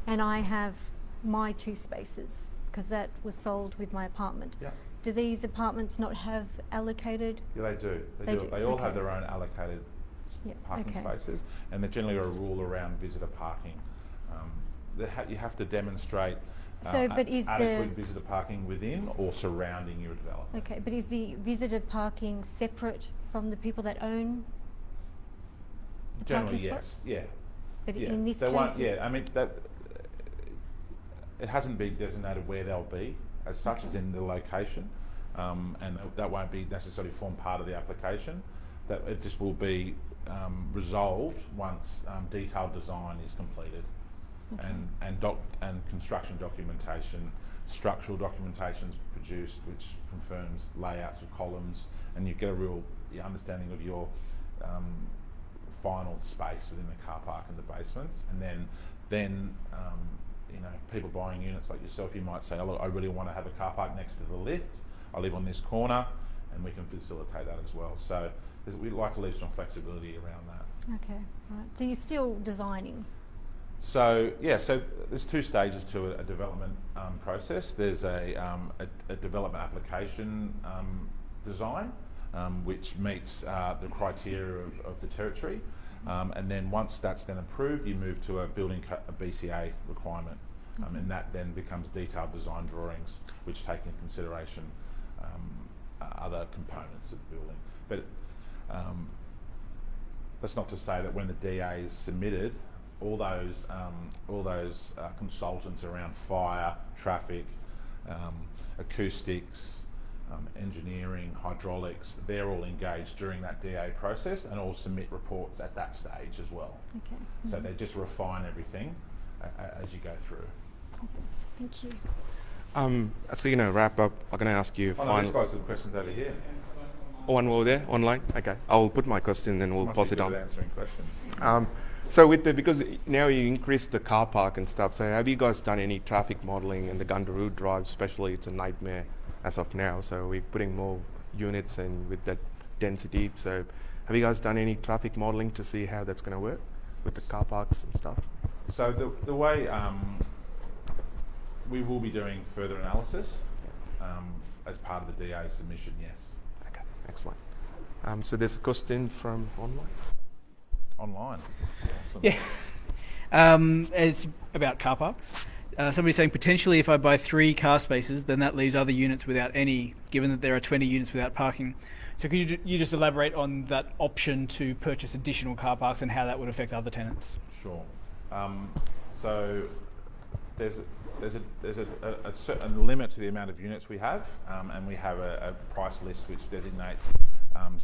and I have my 2 spaces because that was sold with my apartment. Yeah. Do these apartments not have allocated? Yeah, they do. They all have their own allocated parking spaces, and there's generally a rule around visitor parking. You have to demonstrate adequate visitor parking within or surrounding your development. Okay, but is the visitor parking separate from the people that own the Generally, parking yes. spots? Yeah. But yeah. in this they case, won't, I mean that it hasn't been designated where they'll be as such as in the location, and that won't be necessarily form part of the application. That it just will be resolved once detailed design is completed, and construction documentation, structural documentation is produced, which confirms layouts of columns, and you get a real understanding of your final space within the car park and the basements, and then people buying units like yourself, you might say, oh, look, I really want to have a car park next to the lift. I live on this corner, and we can facilitate that as well. So we'd like to leave some flexibility around that. Okay, right. So you're still designing? So yeah, so there's two stages to a development process. There's a development application design, which meets the criteria of the territory. And then once that's then approved, you move to a BCA requirement, and that then becomes detailed design drawings, which take into consideration other components of the building. But that's not to say that when the DA is submitted, all those consultants around fire, traffic, acoustics, engineering, hydraulics, they're all engaged during that DA process and all submit reports at that stage as well. Okay. So they just refine everything as you go through. Okay. Thank you. As we're going to wrap up, I'm going to ask you Oh, no, these guys have questions over here. one more there, online? Okay. I'll put my question and we'll Must pass be it good on. at answering questions. So because now you increased the car park and stuff, so have you guys done any traffic modelling in the Gungahlin Drive? Especially, it's a nightmare as of now. So we're putting more units and with that density. So have you guys done any traffic modelling to see how that's going to work with the car parks and stuff? So the way we will be doing further analysis as part of the DA submission, yes. Okay, excellent. So there's a question from online. Online. Awesome. Yeah. It's about car parks. Somebody's saying potentially if I buy 3 car spaces, then that leaves other units without any, given that there are 20 units without parking. So could you just elaborate on that option to purchase additional car parks and how that would affect other tenants? Sure. So there's a certain limit to the amount of units we have, and we have a price list which designates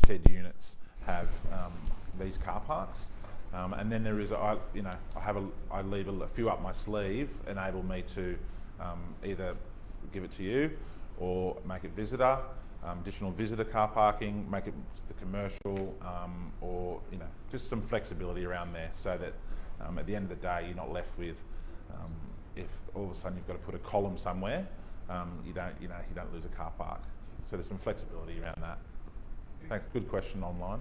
said units have these car parks. And then there is, I leave a few up my sleeve, enable me to either give it to you or make it visitor, additional visitor car parking, make it the commercial, or just some flexibility around there, so that at the end of the day you're not left with if all of a sudden you've got to put a column somewhere, you don't lose a car park. So there's some flexibility around that. Thanks. Good question online.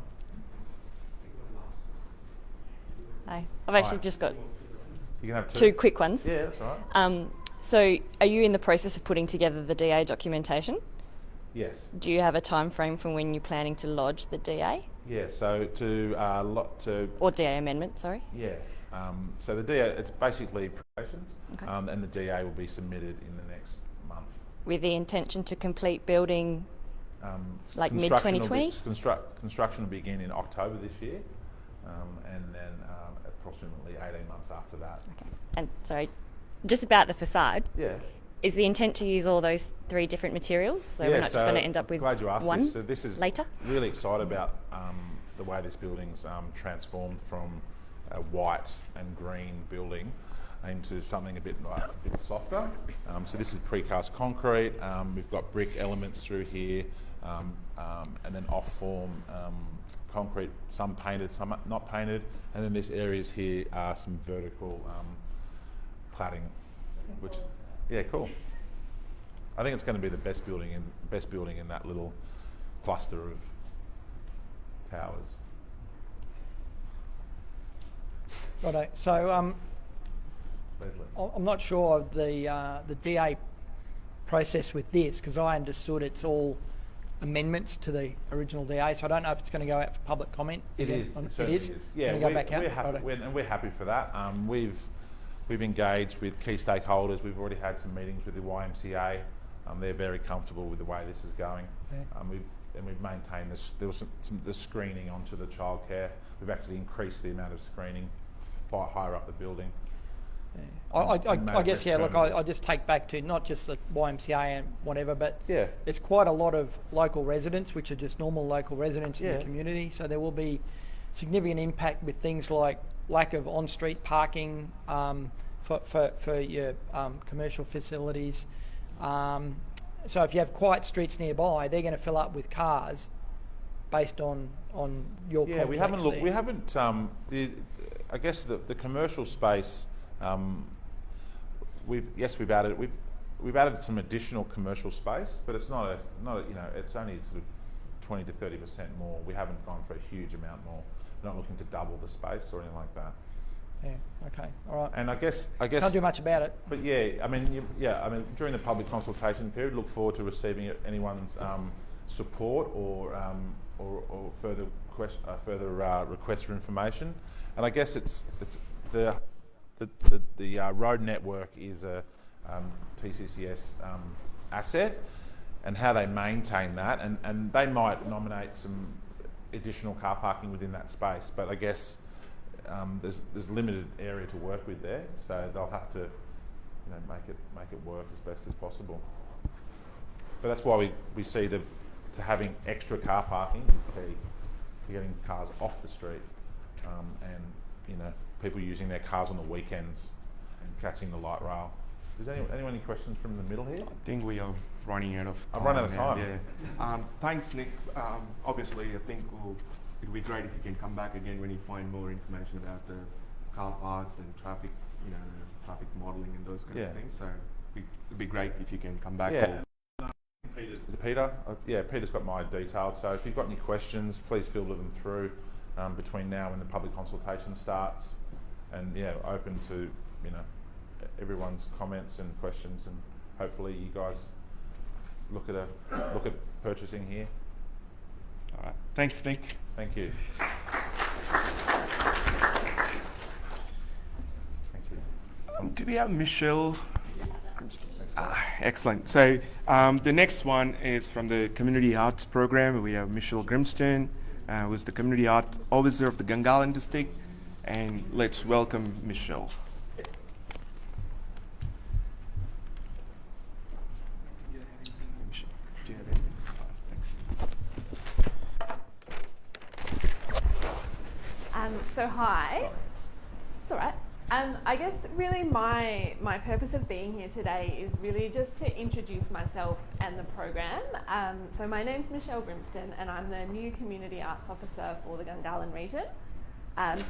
Hi. I've actually just got You can have 2 quick ones. Yeah, that's right. So are you in the process of putting together the DA documentation? Yes. Do you have a time frame from when you're planning to lodge the DA? Yeah. So Or DA amendment, sorry. Yeah. So the DA, it's basically preparations, Okay. and the DA will be submitted in the next month. With the intention to complete building like Construction will be- mid-2020? Construction will begin in October this year, and then approximately 18 months after that. Okay. And sorry, just about the facade. Yeah. Is the intent to use all those 3 different materials? So we're not just going to end up with glad you asked one this. So this is later? really excited about the way this building's transformed from a white and green building into something a bit softer. So this is precast concrete. We've got brick elements through here, and then off-form concrete, some painted, some not painted, and then this areas here are some vertical cladding, which, yeah, cool. I think it's going to be the best building in that little cluster of towers. Righto. So Leslie. I'm not sure of the DA process with this, because I understood it's all amendments to the original DA, so I don't know if it's going to go out for public comment. It is. It certainly is. Yeah, Going to go back out? we're happy for that. We've engaged with key stakeholders. We've already had some meetings with the YMCA. They're very comfortable with the way this is going. Yeah. We've maintained this. There was the screening onto the childcare. We've actually increased the amount of screening far higher up the building. Yeah. I guess, yeah, look, I just take back to not just the YMCA and whatever, but yeah, it's quite a lot of local residents, which are just normal local residents in Yeah. the community, so there will be significant impact with things like lack of on-street parking for your commercial facilities. So if you have quiet streets nearby, they're going to fill up with cars based on your yeah. We haven't complex looked. We haven't. I guess the commercial space. we've added some additional commercial space, but it's not it's only sort of 20 to 30% more. We haven't gone for a huge amount more. We're not looking to double the space or anything like that. Yeah. Okay. All right. And I guess Can't do much about it. But I mean during the public consultation period, look forward to receiving anyone's support or further requests for information. And I guess it's the road network is a TCCS asset, and how they maintain that, and they might nominate some additional car parking within that space, but I guess there's limited area to work with there, so they'll have to make it work as best as possible. But that's why we see to having extra car parking is key to getting cars off the street, and people using their cars on the weekends and catching the light rail. Does anyone any questions from the middle here? I think we are running out of time. I've run out of time. Yeah. Thanks, Nick. Obviously, I think it'll be great if you can come back again when you find more information about the car parks and traffic, traffic modelling and those kind of things. So it'd be great if you can come back. Yeah. Peter? Peter's got my details. So if you've got any questions, please filter them through between now and the public consultation starts. And open to everyone's comments and questions, and hopefully you guys look at purchasing here. All right. Thanks, Nick. Thank you. Thank you. Do we have Michelle? Excellent. So the next one is from the Community Arts Program. We have Michelle Grimstone, who's the Community Arts Officer of the Gungahlin District. And let's welcome Michelle. So hi. It's all right. I guess really my purpose of being here today is really just to introduce myself and the program. So my name's Michelle Grimston, and I'm the new Community Arts Officer for the Gungahlin region.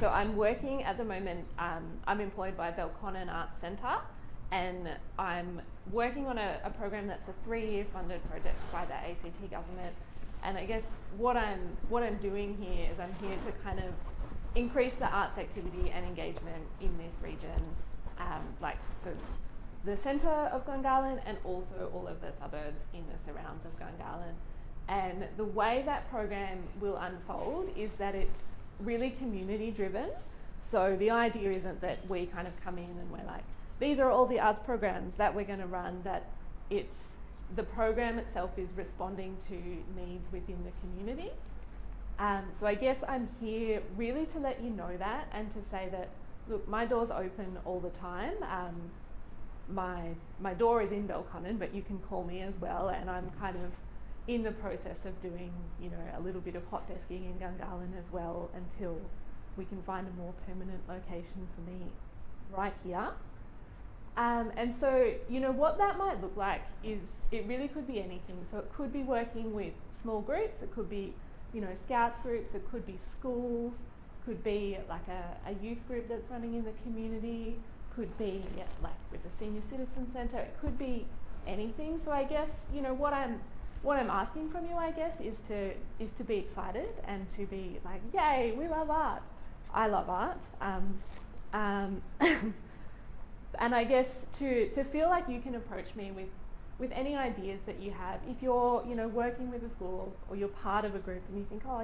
So I'm working at the moment, I'm employed by Belconnen Arts Centre, and I'm working on a program that's a 3-year funded project by the ACT government. And I guess what I'm doing here is I'm here to kind of increase the arts activity and engagement in this region, so the centre of Gungahlin and also all of the suburbs in the surrounds of Gungahlin. And the way that program will unfold is that it's really community driven. So the idea isn't that we kind of come in and we're like, these are all the arts programs that we're going to run, that it's the program itself is responding to needs within the community. So I guess I'm here really to let you know that, and to say that, look, my door's open all the time. My door is in Belconnen, but you can call me as well, and I'm kind of in the process of doing, a little bit of hot desking in Gungahlin as well, until we can find a more permanent location for me right here. And so, what that might look like is, it really could be anything. So it could be working with small groups, it could be scouts groups, it could be schools, could be like a youth group that's running in the community, could be like with the Senior Citizen Centre, it could be anything. So I guess, what I'm asking from you, I guess, is to be excited and to be like, yay, we love art. I love art. And I guess to feel like you can approach me with any ideas that you have. If you're, working with a school, or you're part of a group and you think, oh,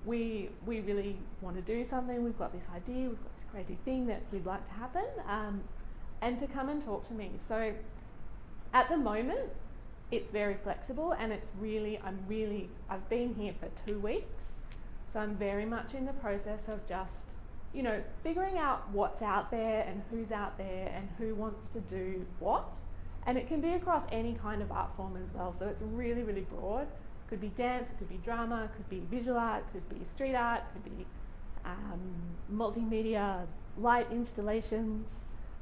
we really want to do something, we've got this idea, we've got this crazy thing that we'd like to happen, and to come and talk to me. So at the moment, it's very flexible, and it's really, I've been here for 2 weeks, so I'm very much in the process of just, figuring out what's out there and who's out there and who wants to do what. And it can be across any kind of art form as well, so it's really, really broad. It could be dance, it could be drama, it could be visual art, it could be street art, it could be multimedia, light installations.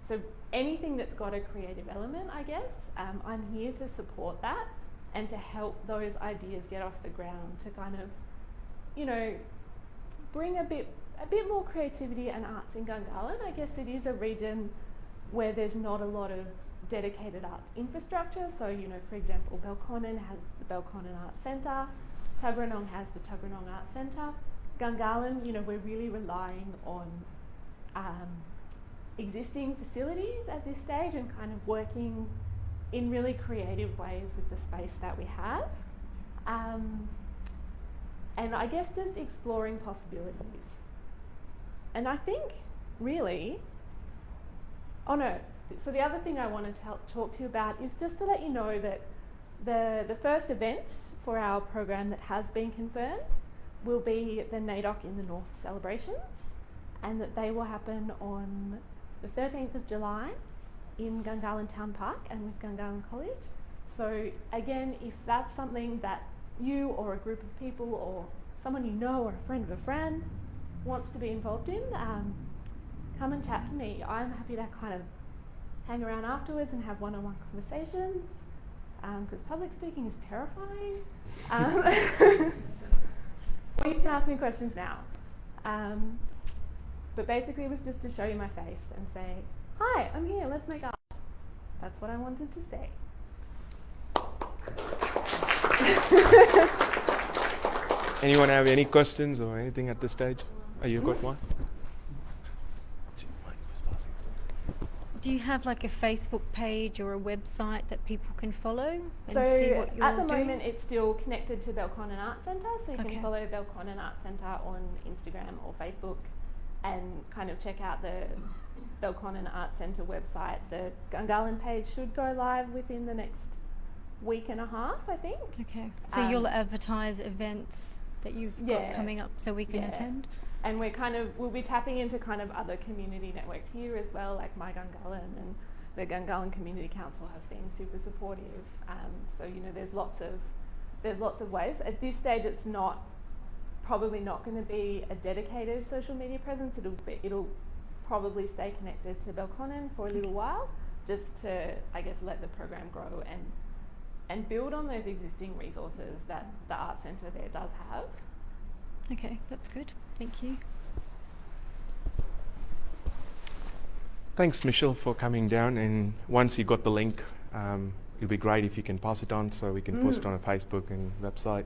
So anything that's got a creative element, I guess, I'm here to support that and to help those ideas get off the ground, to kind of, bring a bit more creativity and arts in Gungahlin. I guess it is a region where there's not a lot of dedicated arts infrastructure. So, you know, for example, Belconnen has the Belconnen Arts Centre, Tuggeranong has the Tuggeranong Arts Centre. Gungahlin, you know, we're really relying on existing facilities at this stage and kind of working in really creative ways with the space that we have. And I guess just exploring possibilities. And I think really, oh no, so the other thing I want to talk to you about is just to let you know that the first event for our program that has been confirmed will be the NAIDOC in the North celebrations, and that they will happen on the 13th of July in Gungahlin Town Park and with Gungahlin College. So again, if that's something that you or a group of people or someone you know or a friend of a friend wants to be involved in, come and chat to me. I'm happy to kind of hang around afterwards and have one-on-one conversations, because public speaking is terrifying. Or you can ask me questions now. But basically it was just to show you my face and say, hi, I'm here, let's make art. That's what I wanted to say. Anyone have any questions or anything at this stage? Oh, you got one? Do you have like a Facebook page or a website that people can follow and So see what you're at the doing? moment it's still connected to Belconnen Arts Centre, so you Okay. can follow Belconnen Arts Centre on Instagram or Facebook and kind of check out the Belconnen Arts Centre website. The Gungahlin page should go live within the next week and a half, I think. Okay. So you'll advertise events that you've got coming up so we can attend? And we'll be tapping into kind of other community networks here as well, like My Gungahlin and the Gungahlin Community Council have been super supportive. So, you know, there's lots of ways. At this stage, it's probably not going to be a dedicated social media presence. It'll probably stay connected to Belconnen for a little while, just to, I guess, let the program grow and build on those existing resources that the Arts Centre there does have. Okay, that's good. Thank you. Thanks, Michelle, for coming down. And once you got the link, it'll be great if you can pass it on so we can post it on a Facebook and website.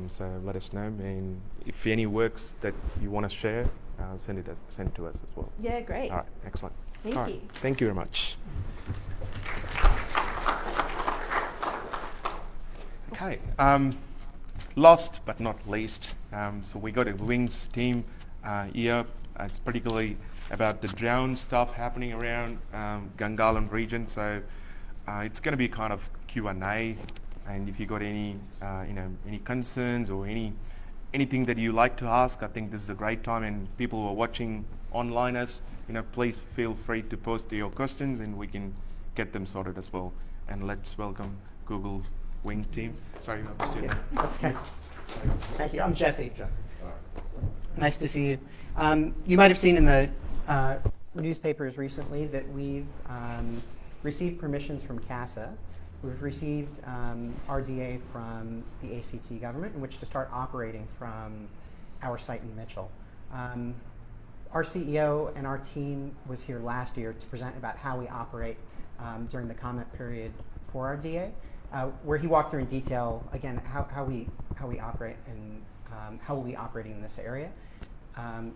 So let us know. And if any works that you want to share, send it to us as well. Yeah, great. All right, excellent. Thank All you. right, thank you very much. Okay. Last but not least, so we got a Wings team here. It's particularly about the drown stuff happening around Gungahlin region. So it's going to be kind of Q&A, and if you got any any concerns or anything that you like to ask, I think this is a great time. And people who are watching online us, please feel free to post your questions, and we can get them sorted as well. And let's welcome Google Wing team. Sorry, Mr. Yeah, that's okay. Thank you. I'm Jesse. Nice to see you. You might have seen in the newspapers recently that we've received permissions from CASA. We've received RDA from the ACT government in which to start operating from our site in Mitchell. Our CEO and our team was here last year to present about how we operate during the comment period for RDA. Where he walked through in detail, again, how we operate and how we'll be operating in this area.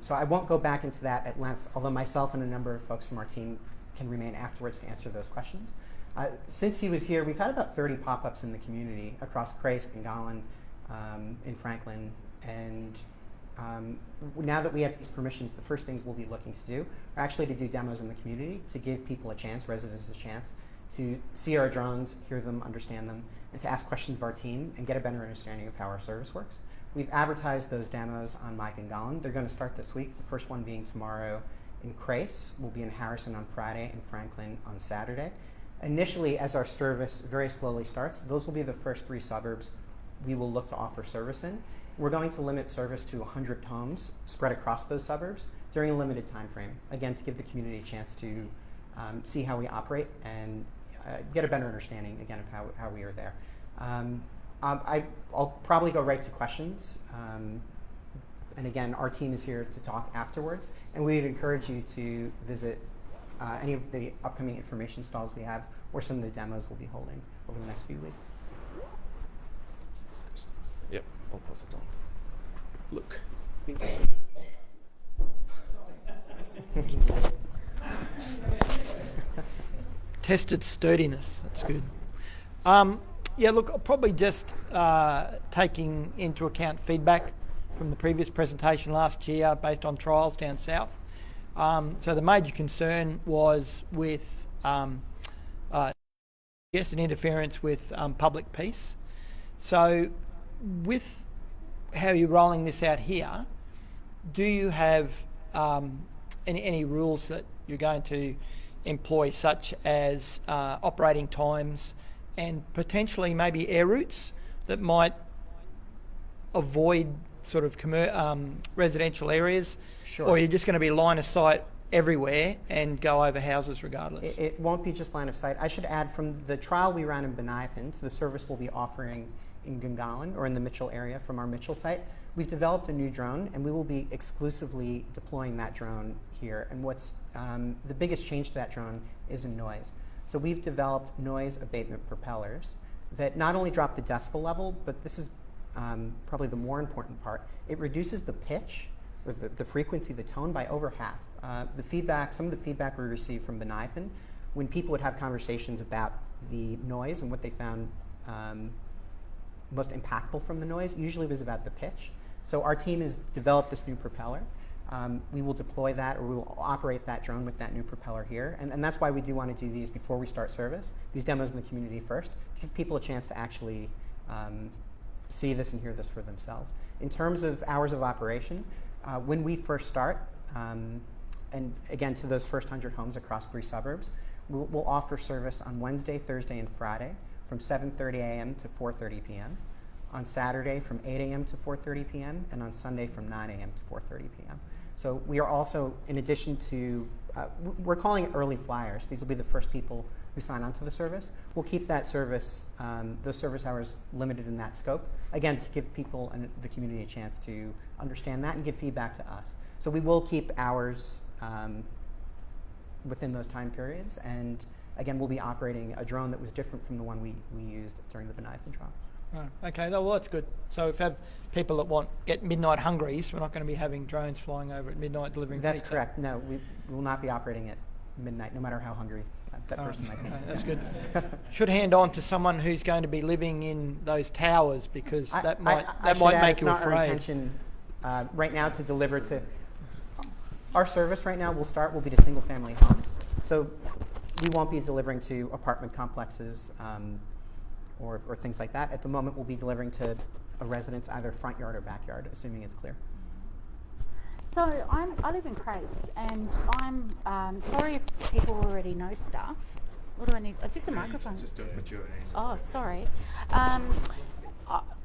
So I won't go back into that at length, although myself and a number of folks from our team can remain afterwards to answer those questions. Since he was here, we've had about 30 pop-ups in the community across Grace, Gungahlin, in Franklin, and now that we have these permissions, the first things we'll be looking to do are actually to do demos in the community to give people a chance, residents a chance, to see our drones, hear them, understand them, and to ask questions of our team and get a better understanding of how our service works. We've advertised those demos on My Gungahlin. They're going to start this week, the first one being tomorrow in Crace. We'll be in Harrison on Friday and Franklin on Saturday. Initially, as our service very slowly starts, those will be the first 3 suburbs we will look to offer service in. We're going to limit service to 100 homes spread across those suburbs during a limited time frame, again, to give the community a chance to see how we operate and get a better understanding, again, of how we are there. I'll probably go right to questions. And again, our team is here to talk afterwards. And we would encourage you to visit any of the upcoming information stalls we have, or some of the demos we'll be holding over the next few weeks. Yep, I'll pass it on. Look. Tested sturdiness, that's good. Yeah, look, probably just taking into account feedback from the previous presentation last year based on trials down south. So the major concern was with, yes, an interference with public peace. So with how you're rolling this out here, do you have any rules that you're going to employ, such as operating times and potentially maybe air routes that might avoid sort of residential areas? Sure. Or you're just going to be line of sight everywhere and go over houses regardless? It won't be just line of sight. I should add, from the trial we ran in Bonython to the service we'll be offering in Gungahlin or in the Mitchell area from our Mitchell site, we've developed a new drone, and we will be exclusively deploying that drone here. And what's the biggest change to that drone is in noise. So we've developed noise abatement propellers that not only drop the decibel level, but this is probably the more important part. It reduces the pitch, or the frequency, the tone, by over half. Some of the feedback we received from Bonython, when people would have conversations about the noise and what they found most impactful from the noise, usually was about the pitch. So our team has developed this new propeller. We will deploy that, or we will operate that drone with that new propeller here. And that's why we do want to do these before we start service, these demos in the community first, to give people a chance to actually see this and hear this for themselves. In terms of hours of operation, when we first start, and again to those first 100 homes across 3 suburbs, we'll offer service on Wednesday, Thursday, and Friday from 7:30 a.m. to 4:30 p.m., on Saturday from 8 a.m. to 4:30 p.m., and on Sunday from 9 a.m. to 4:30 p.m. So we are also, in addition to, we're calling it early flyers. These will be the first people who sign on to the service. We'll keep that service, those service hours limited in that scope, again, to give people and the community a chance to understand that and give feedback to us. So we will keep hours within those time periods, and again, we'll be operating a drone that was different from the one we used during the Bonython trial. Right. Okay, well, that's good. So if you have people that get midnight hungries, we're not going to be having drones flying over at midnight delivering That's pizza. correct. No, we will not be operating at midnight, no matter how hungry that person might be. Okay, that's good. Should hand on to someone who's going to be living in those towers, because that might make you afraid. It's not our intention right now to deliver to. Our service right now will be to single-family homes. So we won't be delivering to apartment complexes or things like that. At the moment, we'll be delivering to a residence, either front yard or backyard, assuming it's clear. So I live in Crace, and I'm sorry if people already know stuff. What do I need? Is this a microphone? Just don't put your name. Oh, sorry.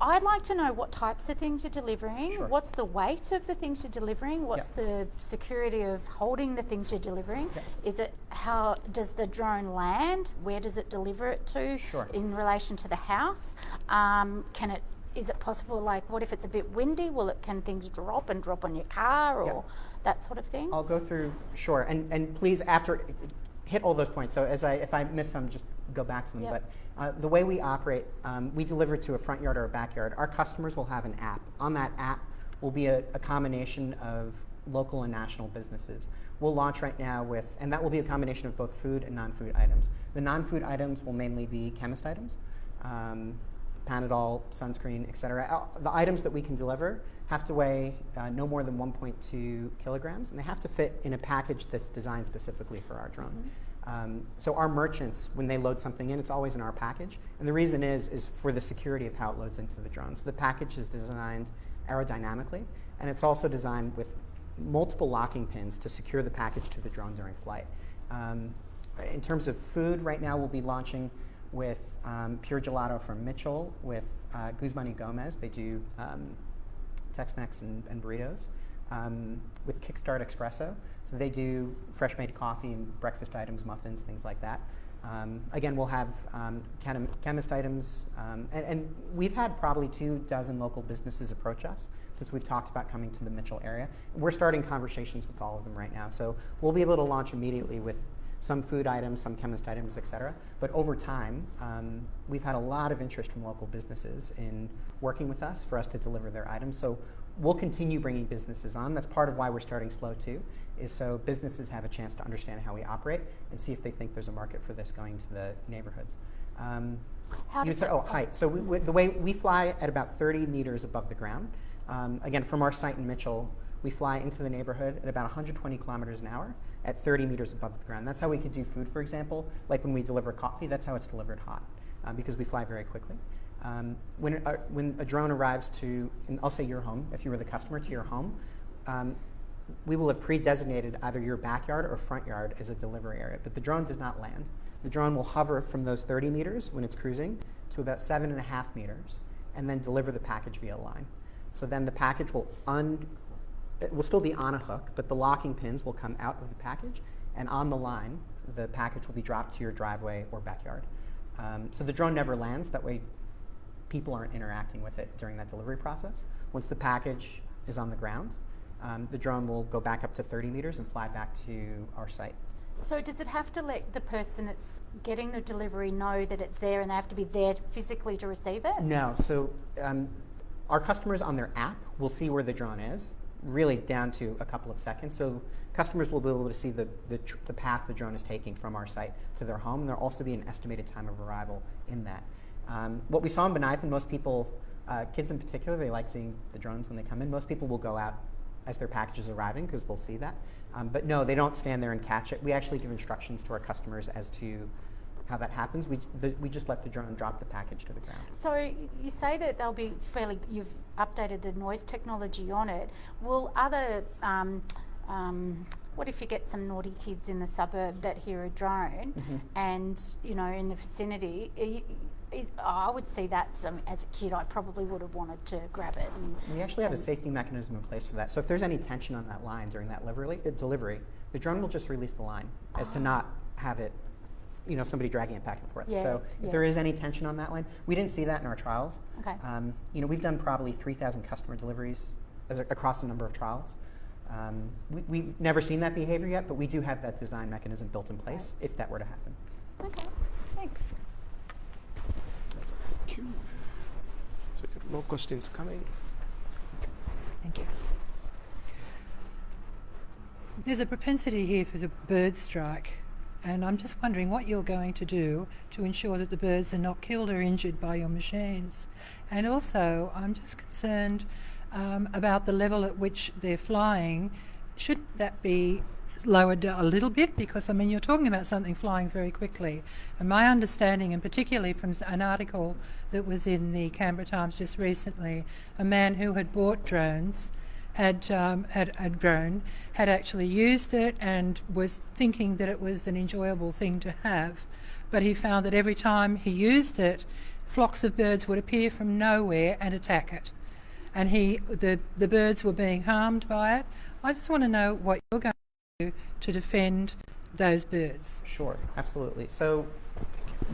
I'd like to know what types of things you're delivering. Sure. What's the weight of the things you're delivering? What's the security of holding the things you're delivering? Is it, how does the drone land? Where does it deliver it to? Sure. In relation to the house? Is it possible, like, what if it's a bit windy? Can things drop on your car, or that sort of thing? I'll go through, sure, and please, after, hit all those points. So if I miss some, just go back to them. But the way we operate, we deliver to a front yard or a backyard. Our customers will have an app. On that app will be a combination of local and national businesses. We'll launch right now with, and that will be a combination of both food and non-food items. The non-food items will mainly be chemist items, Panadol, sunscreen, etc. The items that we can deliver have to weigh no more than 1.2 kilograms, and they have to fit in a package that's designed specifically for our drone. So our merchants, when they load something in, it's always in our package. And the reason is for the security of how it loads into the drone. So the package is designed aerodynamically, and it's also designed with multiple locking pins to secure the package to the drone during flight. In terms of food, right now we'll be launching with Pure Gelato from Mitchell, with Guzman y Gomez. They do Tex-Mex and burritos. With Kickstart Espresso. So they do fresh made coffee and breakfast items, muffins, things like that. Again, we'll have chemist items, and we've had probably 24 local businesses approach us since we've talked about coming to the Mitchell area. We're starting conversations with all of them right now. So we'll be able to launch immediately with some food items, some chemist items, etc. But over time, we've had a lot of interest from local businesses in working with us for us to deliver their items. So we'll continue bringing businesses on. That's part of why we're starting slow too, is so businesses have a chance to understand how we operate and see if they think there's a market for this going to the neighborhoods. Height. So the way we fly at about 30 meters above the ground. Again, from our site in Mitchell, we fly into the neighborhood at about 120 kilometers an hour at 30 meters above the ground. That's how we could do food, for example. Like when we deliver coffee, that's how it's delivered hot, because we fly very quickly. When a drone arrives to, and I'll say your home, if you were the customer, to your home, we will have pre-designated either your backyard or front yard as a delivery area, but the drone does not land. The drone will hover from those 30 meters when it's cruising to about 7.5 meters and then deliver the package via line. So then the package will it will still be on a hook, but the locking pins will come out of the package, and on the line, the package will be dropped to your driveway or backyard. So the drone never lands. That way, people aren't interacting with it during that delivery process. Once the package is on the ground, the drone will go back up to 30 meters and fly back to our site. So does it have to let the person that's getting the delivery know that it's there and they have to be there physically to receive it? No. So our customers on their app will see where the drone is, really down to a couple of seconds. So customers will be able to see the path the drone is taking from our site to their home, and there'll also be an estimated time of arrival in that. What we saw in Bonython, most people, kids in particular, they like seeing the drones when they come in. Most people will go out as their package is arriving because they'll see that. But no, they don't stand there and catch it. We actually give instructions to our customers as to how that happens. We just let the drone drop the package to the ground. So you say that they'll be you've updated the noise technology on it. Will other, what if you get some naughty kids in the suburb that hear a drone and, you know, in the vicinity, I would see that as a kid, I probably would have wanted to grab it. We actually have a safety mechanism in place for that. So if there's any tension on that line during that delivery, the drone will just release the line as to not have it, you know, somebody dragging it back and forth. So if there is any tension on that line, we didn't see that in our trials. Okay. You know, we've done probably 3,000 customer deliveries across a number of trials. We've never seen that behavior yet, but we do have that design mechanism built in place if that were to happen. Okay, thanks. Thank you. So more questions coming. Thank you. There's a propensity here for the bird strike, and I'm just wondering what you're going to do to ensure that the birds are not killed or injured by your machines. And also, I'm just concerned about the level at which they're flying. Shouldn't that be lowered a little bit? Because, I mean, you're talking about something flying very quickly. And my understanding, and particularly from an article that was in the Canberra Times just recently, a man who had bought drones had actually used it and was thinking that it was an enjoyable thing to have, but he found that every time he used it, flocks of birds would appear from nowhere and attack it, and the birds were being harmed by it. I just want to know what you're going to do to defend those birds. Sure, absolutely. So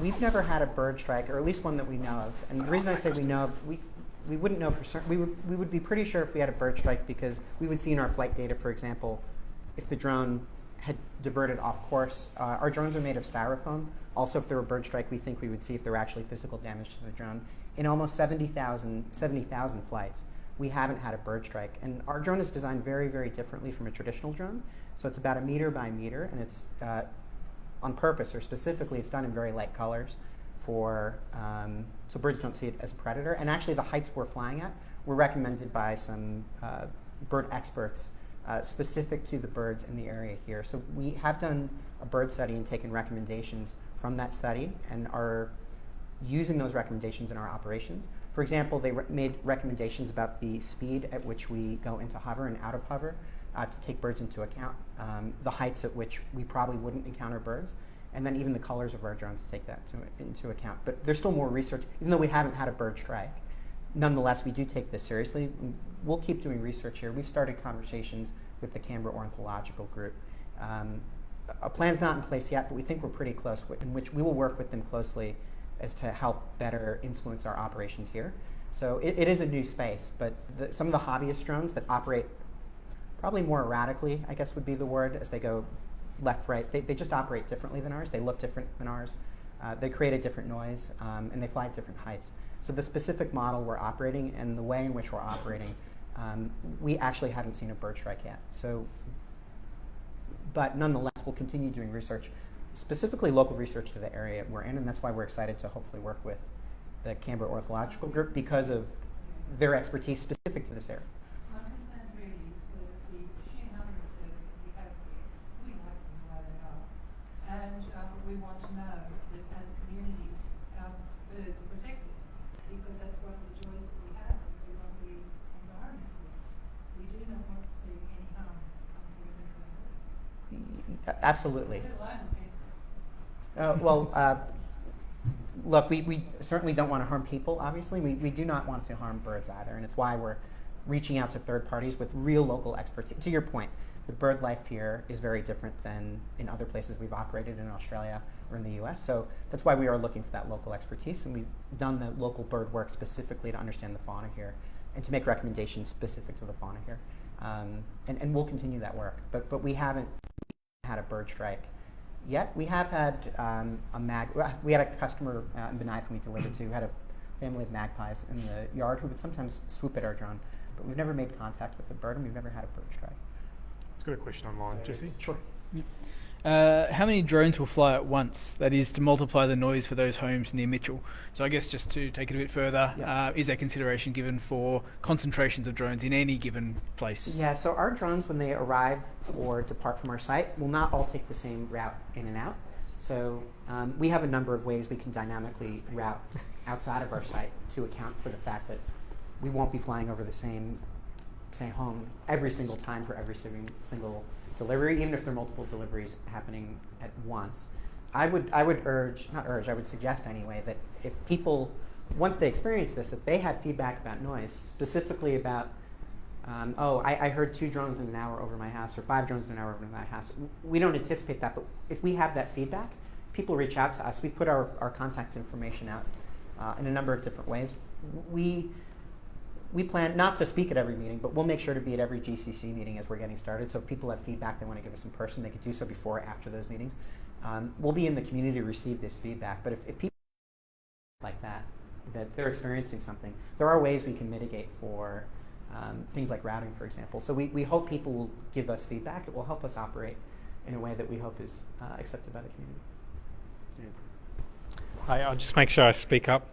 we've never had a bird strike, or at least one that we know of, and the reason I say we know of, we wouldn't know for certain. We would be pretty sure if we had a bird strike, because we would see in our flight data, for example, if the drone had diverted off course. Our drones are made of styrofoam. Also, if there were a bird strike, we think we would see if there were actually physical damage to the drone. In almost 70,000 flights, we haven't had a bird strike. And our drone is designed very, very differently from a traditional drone. So it's about 1 meter by meter, and it's on purpose, or specifically, it's done in very light colors, so birds don't see it as a predator. And actually the heights we're flying at were recommended by some bird experts specific to the birds in the area here. So we have done a bird study and taken recommendations from that study and are using those recommendations in our operations. For example, they made recommendations about the speed at which we go into hover and out of hover to take birds into account, the heights at which we probably wouldn't encounter birds, and then even the colors of our drones to take that into account. But there's still more research, even though we haven't had a bird strike. Nonetheless, we do take this seriously. We'll keep doing research here. We've started conversations with the Canberra Ornithological Group. A plan's not in place yet, but we think we're pretty close, in which we will work with them closely as to help better influence our operations here. So it is a new space, but some of the hobbyist drones that operate probably more erratically, I guess would be the word, as they go left, right. They just operate differently than ours. They look different than ours. They create a different noise, and they fly at different heights. So the specific model we're operating and the way in which we're operating, we actually haven't seen a bird strike yet. So, but nonetheless, we'll continue doing research, specifically local research to the area we're in, and that's why we're excited to hopefully work with the Canberra Ornithological Group because of their expertise specific to this area. My concern really with the sheer number of birds that we have here, we like them the way they are, and we want to know that as a community our birds are protected, because that's one of the joys that we have with the lovely environment here. We do not want to see any harm come to the birds. Absolutely. Let alone people. Look, we certainly don't want to harm people, obviously. We do not want to harm birds either, and it's why we're reaching out to third parties with real local expertise. To your point, the bird life here is very different than in other places we've operated in Australia or in the US, so that's why we are looking for that local expertise, and we've done the local bird work specifically to understand the fauna here and to make recommendations specific to the fauna here. And we'll continue that work, but we haven't had a bird strike yet. We have had we had a customer in Benaith we delivered to who had a family of magpies in the yard who would sometimes swoop at our drone, but we've never made contact with a bird and we've never had a bird strike. Let's got a question online, Jesse. Sure. How many drones will fly at once? That is to multiply the noise for those homes near Mitchell. So I guess just to take it a bit further, is there consideration given for concentrations of drones in any given place? Yeah, so our drones, when they arrive or depart from our site, will not all take the same route in and out. So we have a number of ways we can dynamically route outside of our site to account for the fact that we won't be flying over the same home every single time for every single delivery, even if there are multiple deliveries happening at once. I would suggest anyway that if people, once they experience this, if they have feedback about noise, specifically about, I heard 2 drones in an hour over my house or 5 drones in an hour over my house. We don't anticipate that, but if we have that feedback, people reach out to us. We put our contact information out in a number of different ways. We plan not to speak at every meeting, but we'll make sure to be at every GCC meeting as we're getting started. So if people have feedback they want to give us in person, they could do so before or after those meetings. We'll be in the community to receive this feedback. But if people like that they're experiencing something, there are ways we can mitigate for things like routing, for example. So we hope people will give us feedback. It will help us operate in a way that we hope is accepted by the community. Hi, I'll just make sure I speak up.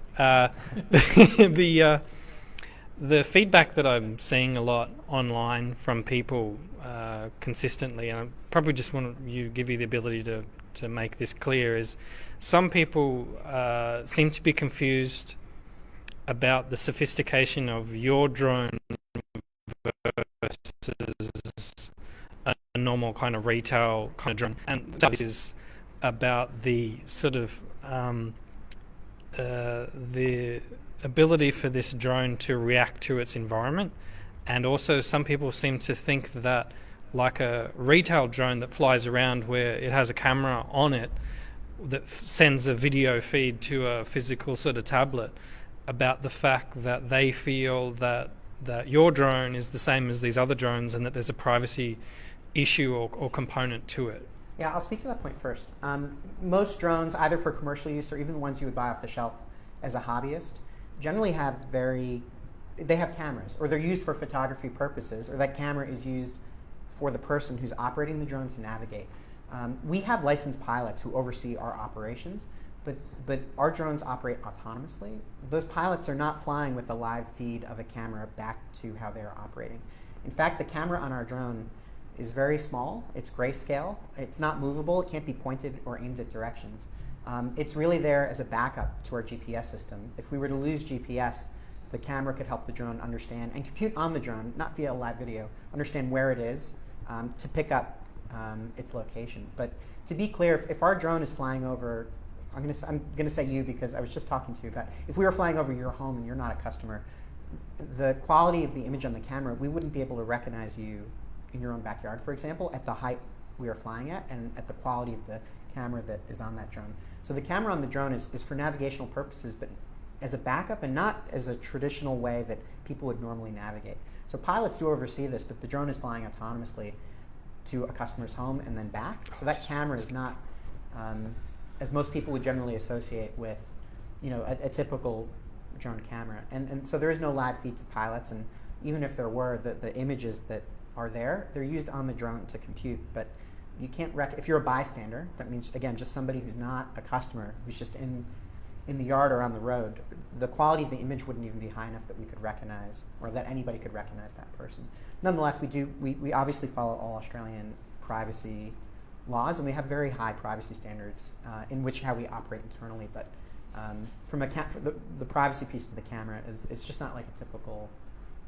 The feedback that I'm seeing a lot online from people consistently, and I probably just want to give you the ability to make this clear, is some people seem to be confused about the sophistication of your drone versus a normal kind of retail kind of drone. And this is about the sort of the ability for this drone to react to its environment, and also some people seem to think that like a retail drone that flies around where it has a camera on it that sends a video feed to a physical sort of tablet, about the fact that they feel that your drone is the same as these other drones and that there's a privacy issue or component to it. Yeah, I'll speak to that point first. Most drones, either for commercial use or even the ones you would buy off the shelf as a hobbyist, generally they have cameras, or they're used for photography purposes, or that camera is used for the person who's operating the drone to navigate. We have licensed pilots who oversee our operations, but our drones operate autonomously. Those pilots are not flying with a live feed of a camera back to how they're operating. In fact, the camera on our drone is very small. It's grayscale. It's not movable. It can't be pointed or aimed at directions. It's really there as a backup to our GPS system. If we were to lose GPS, the camera could help the drone understand and compute on the drone, not via a live video, understand where it is to pick up its location. But to be clear, if our drone is flying over, I'm going to say you because I was just talking to you about, if we were flying over your home and you're not a customer, the quality of the image on the camera, we wouldn't be able to recognize you in your own backyard, for example, at the height we are flying at and at the quality of the camera that is on that drone. So the camera on the drone is for navigational purposes, but as a backup and not as a traditional way that people would normally navigate. So pilots do oversee this, but the drone is flying autonomously. to a customer's home and then back. So that camera is not, as most people would generally associate with, a typical drone camera. And so there is no live feed to pilots, and even if there were, the images that are there, they're used on the drone to compute, but you can't if you're a bystander, that means, again, just somebody who's not a customer, who's just in the yard or on the road, the quality of the image wouldn't even be high enough that we could recognize, or that anybody could recognize that person. Nonetheless, we obviously follow all Australian privacy laws, and we have very high privacy standards in which how we operate internally, but from the privacy piece of the camera it's just not like a typical,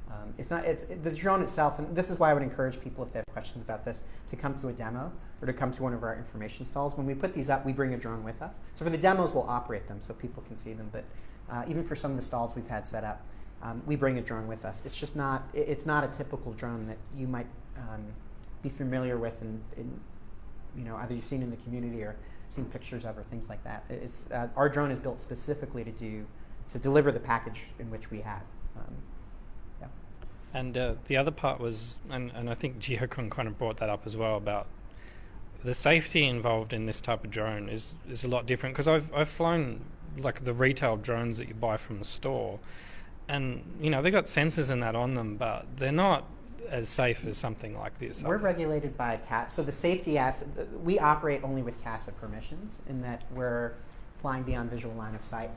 the drone itself, and this is why I would encourage people, if they have questions about this, to come to a demo or to come to one of our information stalls. When we put these up, we bring a drone with us. So for the demos, we'll operate them so people can see them, but even for some of the stalls we've had set up, we bring a drone with us. It's just not, it's not a typical drone that you might be familiar with in either you've seen in the community or seen pictures of or things like that. Our drone is built specifically to deliver the package in which we have. And the other part was, and I think Geocon kind of brought that up as well, about the safety involved in this type of drone is a lot different, because I've flown like the retail drones that you buy from the store, and they got sensors and that on them, but they're not as safe as something like this. We're regulated by CASA. So the safety we operate only with CASA permissions, in that we're flying beyond visual line of sight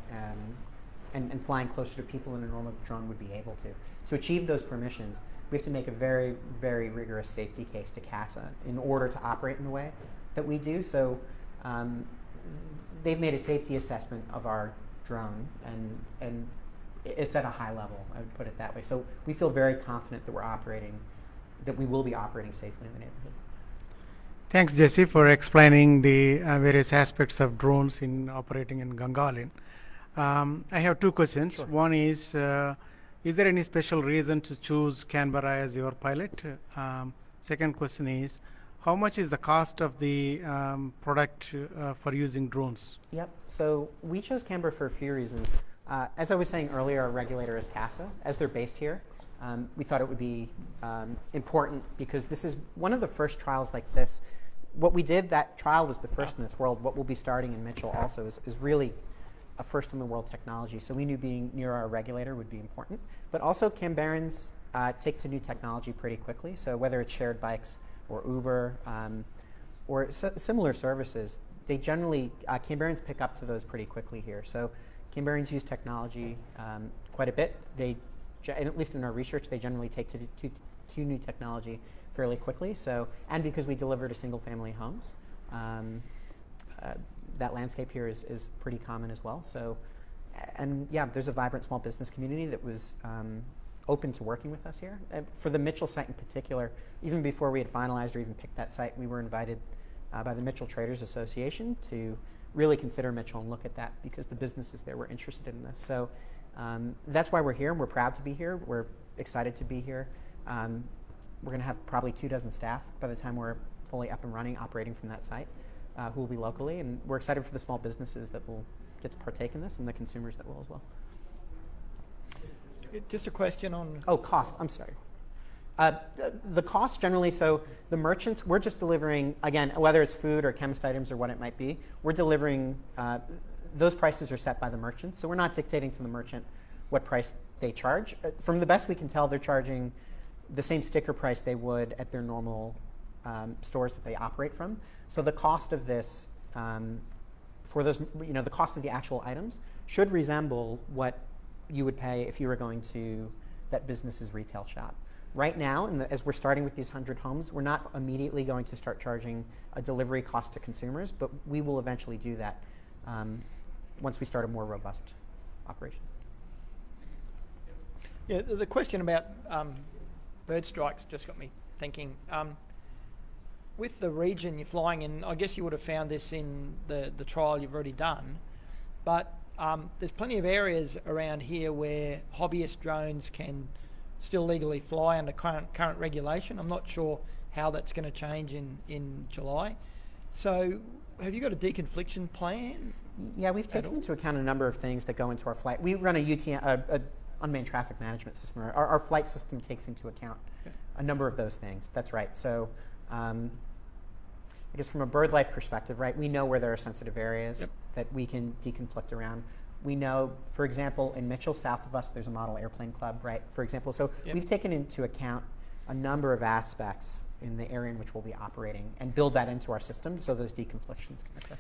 and flying closer to people than a normal drone would be able to. To achieve those permissions, we have to make a very, very rigorous safety case to CASA in order to operate in the way that we do. So they've made a safety assessment of our drone, and it's at a high level, I would put it that way. So we feel very confident that we will be operating safely in the neighborhood. Thanks, Jesse, for explaining the various aspects of drones in operating in Gungahlin. I have two questions. Sure. One is there any special reason to choose Canberra as your pilot? Second question is, how much is the cost of the product for using drones? Yep, so we chose Canberra for a few reasons. As I was saying earlier, our regulator is CASA. As they're based here, we thought it would be important, because this is one of the first trials like this. What we did, that trial was the first in its world. What we'll be starting in Mitchell also is really a first in the world technology. So we knew being near our regulator would be important. But also Canberrans take to new technology pretty quickly. So whether it's shared bikes or Uber or similar services, they generally, Canberrans pick up to those pretty quickly here. So Canberrans use technology quite a bit. And at least in our research, they generally take to new technology fairly quickly. So, and because we deliver to single family homes, that landscape here is pretty common as well. So, and yeah, there's a vibrant small business community that was open to working with us here. For the Mitchell site in particular, even before we had finalized or even picked that site, we were invited by the Mitchell Traders Association to really consider Mitchell and look at that, because the businesses there were interested in this. So that's why we're here, and we're proud to be here. We're excited to be here. We're going to have probably 24 staff by the time we're fully up and running, operating from that site, who will be locally. And we're excited for the small businesses that will get to partake in this, and the consumers that will as well. Just a question on... Oh, cost. I'm sorry. The cost generally, so the merchants, we're just delivering, again, whether it's food or chemist items or what it might be, we're delivering, those prices are set by the merchants. So we're not dictating to the merchant what price they charge. From the best we can tell, they're charging the same sticker price they would at their normal stores that they operate from. So the cost of this, for those, the cost of the actual items should resemble what you would pay if you were going to that business's retail shop. Right now, as we're starting with these 100 homes, we're not immediately going to start charging a delivery cost to consumers, but we will eventually do that once we start a more robust operation. Yeah, the question about bird strikes just got me thinking. With the region you're flying in, I guess you would have found this in the trial you've already done, but there's plenty of areas around here where hobbyist drones can still legally fly under current regulation. I'm not sure how that's going to change in July. So have you got a deconfliction plan? Yeah, we've taken into account a number of things that go into our flight. We run a unmanned traffic management system. Our flight system takes into account a number of those things. That's right. So I guess from a bird life perspective, right, we know where there are sensitive areas that we can deconflict around. We know, for example, in Mitchell, south of us, there's a model airplane club, right, for example. So we've taken into account a number of aspects in the area in which we'll be operating and build that into our system so those deconflictions can occur.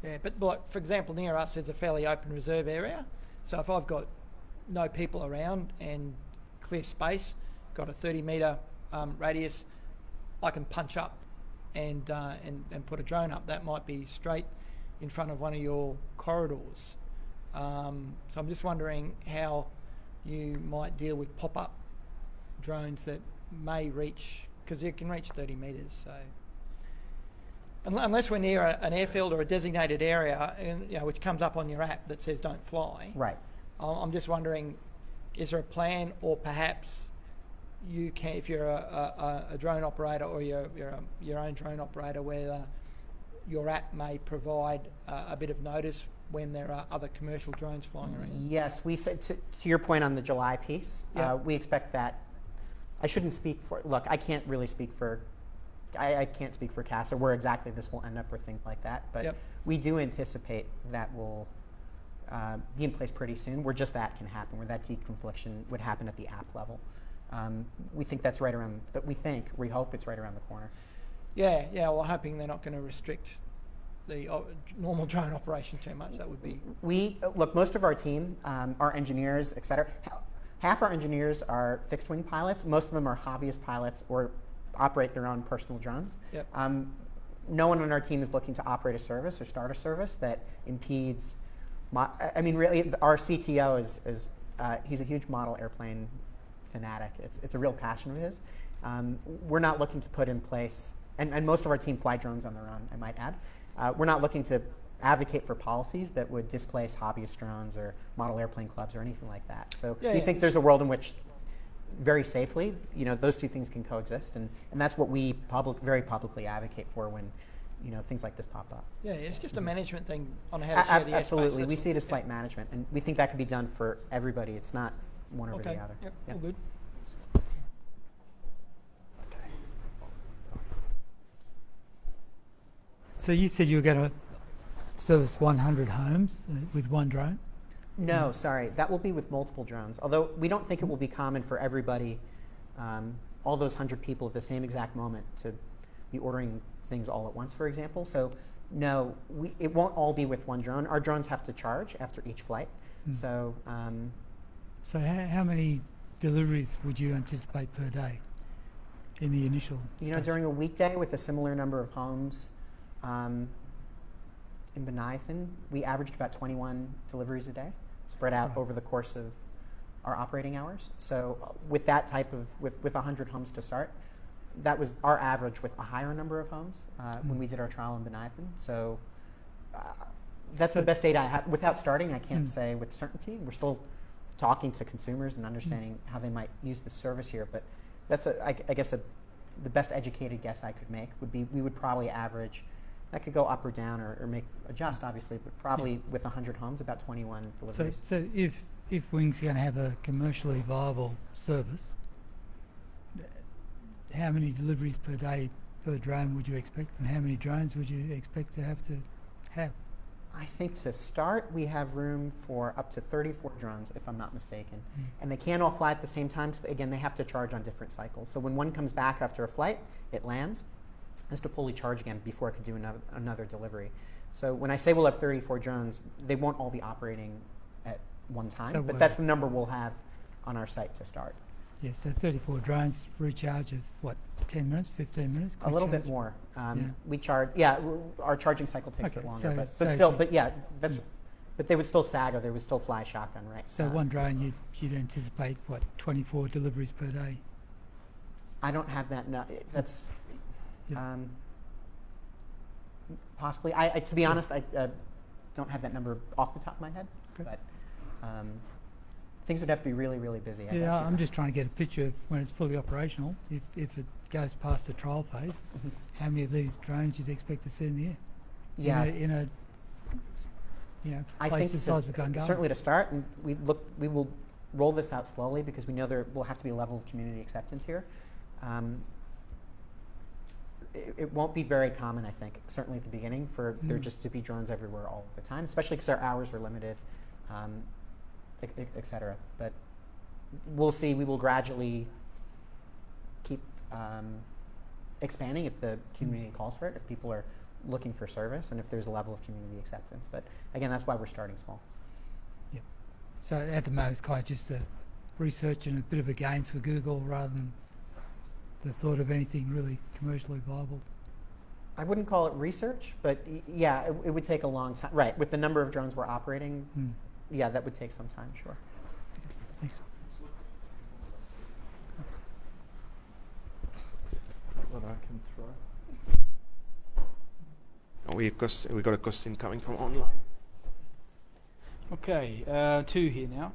Yeah, but like, for example, near us, there's a fairly open reserve area. So if I've got no people around and clear space, got a 30-metre radius, I can punch up and put a drone up. That might be straight in front of one of your corridors. So I'm just wondering how you might deal with pop-up drones that may reach, because you can reach 30 metres. So unless we're near an airfield or a designated area, which comes up on your app that says don't fly. Right. I'm just wondering, is there a plan, or perhaps you can, if you're a drone operator or you're your own drone operator, where your app may provide a bit of notice when there are other commercial drones flying around? Yes, we said, to your point on the July piece, we expect that. I shouldn't speak for, look, I can't really speak for, I can't speak for CAS or where exactly this will end up or things like that, but we do anticipate that will be in place pretty soon, where just that can happen, where that deconfliction would happen at the app level. We think that's right around, we hope it's right around the corner. Yeah, well, hoping they're not going to restrict the normal drone operation too much. That would be... Look, most of our team, our engineers, et cetera, half our engineers are fixed wing pilots. Most of them are hobbyist pilots or operate their own personal drones. No one on our team is looking to operate a service or start a service that impedes, really, our CTO is he's a huge model airplane fanatic. It's a real passion of his. We're not looking to put in place, and most of our team fly drones on their own, I might add. We're not looking to advocate for policies that would displace hobbyist drones or model airplane clubs or anything like that. So we think there's a world in which, very safely, those two things can coexist, and that's what we very publicly advocate for when things like this pop up. Yeah, it's just a management thing on how to share the airspace. Absolutely, we see it as flight management, and we think that can be done for everybody. It's not one over the other. Yep. All good. So you said you were going to service 100 homes with one drone? No, sorry. That will be with multiple drones. Although we don't think it will be common for everybody, all those 100 people at the same exact moment, to be ordering things all at once, for example. So no, it won't all be with one drone. Our drones have to charge after each flight. So so how many deliveries would you anticipate per day in the initial stage? During a weekday with a similar number of homes, in Gungahlin, we averaged about 21 deliveries a day, spread out over the course of our operating hours. So with that type of, with 100 homes to start, that was our average with a higher number of homes when we did our trial in Gungahlin. So that's the best data I have. Without starting, I can't say with certainty. We're still talking to consumers and understanding how they might use this service here, but that's, I guess, the best educated guess I could make would be we would probably average, that could go up or down or adjust, obviously, but probably with 100 homes, about 21 deliveries. So if Wing's going to have a commercially viable service, how many deliveries per day per drone would you expect, and how many drones would you expect to have? I think to start, we have room for up to 34 drones, if I'm not mistaken. And they can't all fly at the same time, so again, they have to charge on different cycles. So when one comes back after a flight, it lands, has to fully charge again before it could do another delivery. So when I say we'll have 34 drones, they won't all be operating at one time, but that's the number we'll have on our site to start. Yeah, so 34 drones, recharge of what, 10 minutes, 15 minutes? A little bit more. We charge, our charging cycle takes a bit longer, but they would still sag, or they would still fly shotgun, right? So one drone, you'd anticipate, what, 24 deliveries per day? I don't have that, that's, possibly. To be honest, I don't have that number off the top of my head, but things would have to be really, really busy. I guess, I'm just trying to get a picture of when it's fully operational. If it goes past the trial phase, how many of these drones you'd expect to see in the air? Yeah, in a place the size of Gungahlin. Certainly to start, and we will roll this out slowly because we know there will have to be a level of community acceptance here. it won't be very common, I think, certainly at the beginning, for there just to be drones everywhere all the time, especially because our hours are limited, et cetera. But we'll see. We will gradually keep expanding if the community calls for it, if people are looking for service, and if there's a level of community acceptance. But again, that's why we're starting small. Yep. So at the moment, it's kind of just a research and a bit of a game for Google rather than the thought of anything really commercially viable. I wouldn't call it research, but yeah, it would take a long time. Right, with the number of drones we're operating, yeah, that would take some time, sure. Thanks. What I can throw. We got a question coming from online. Okay, two here now.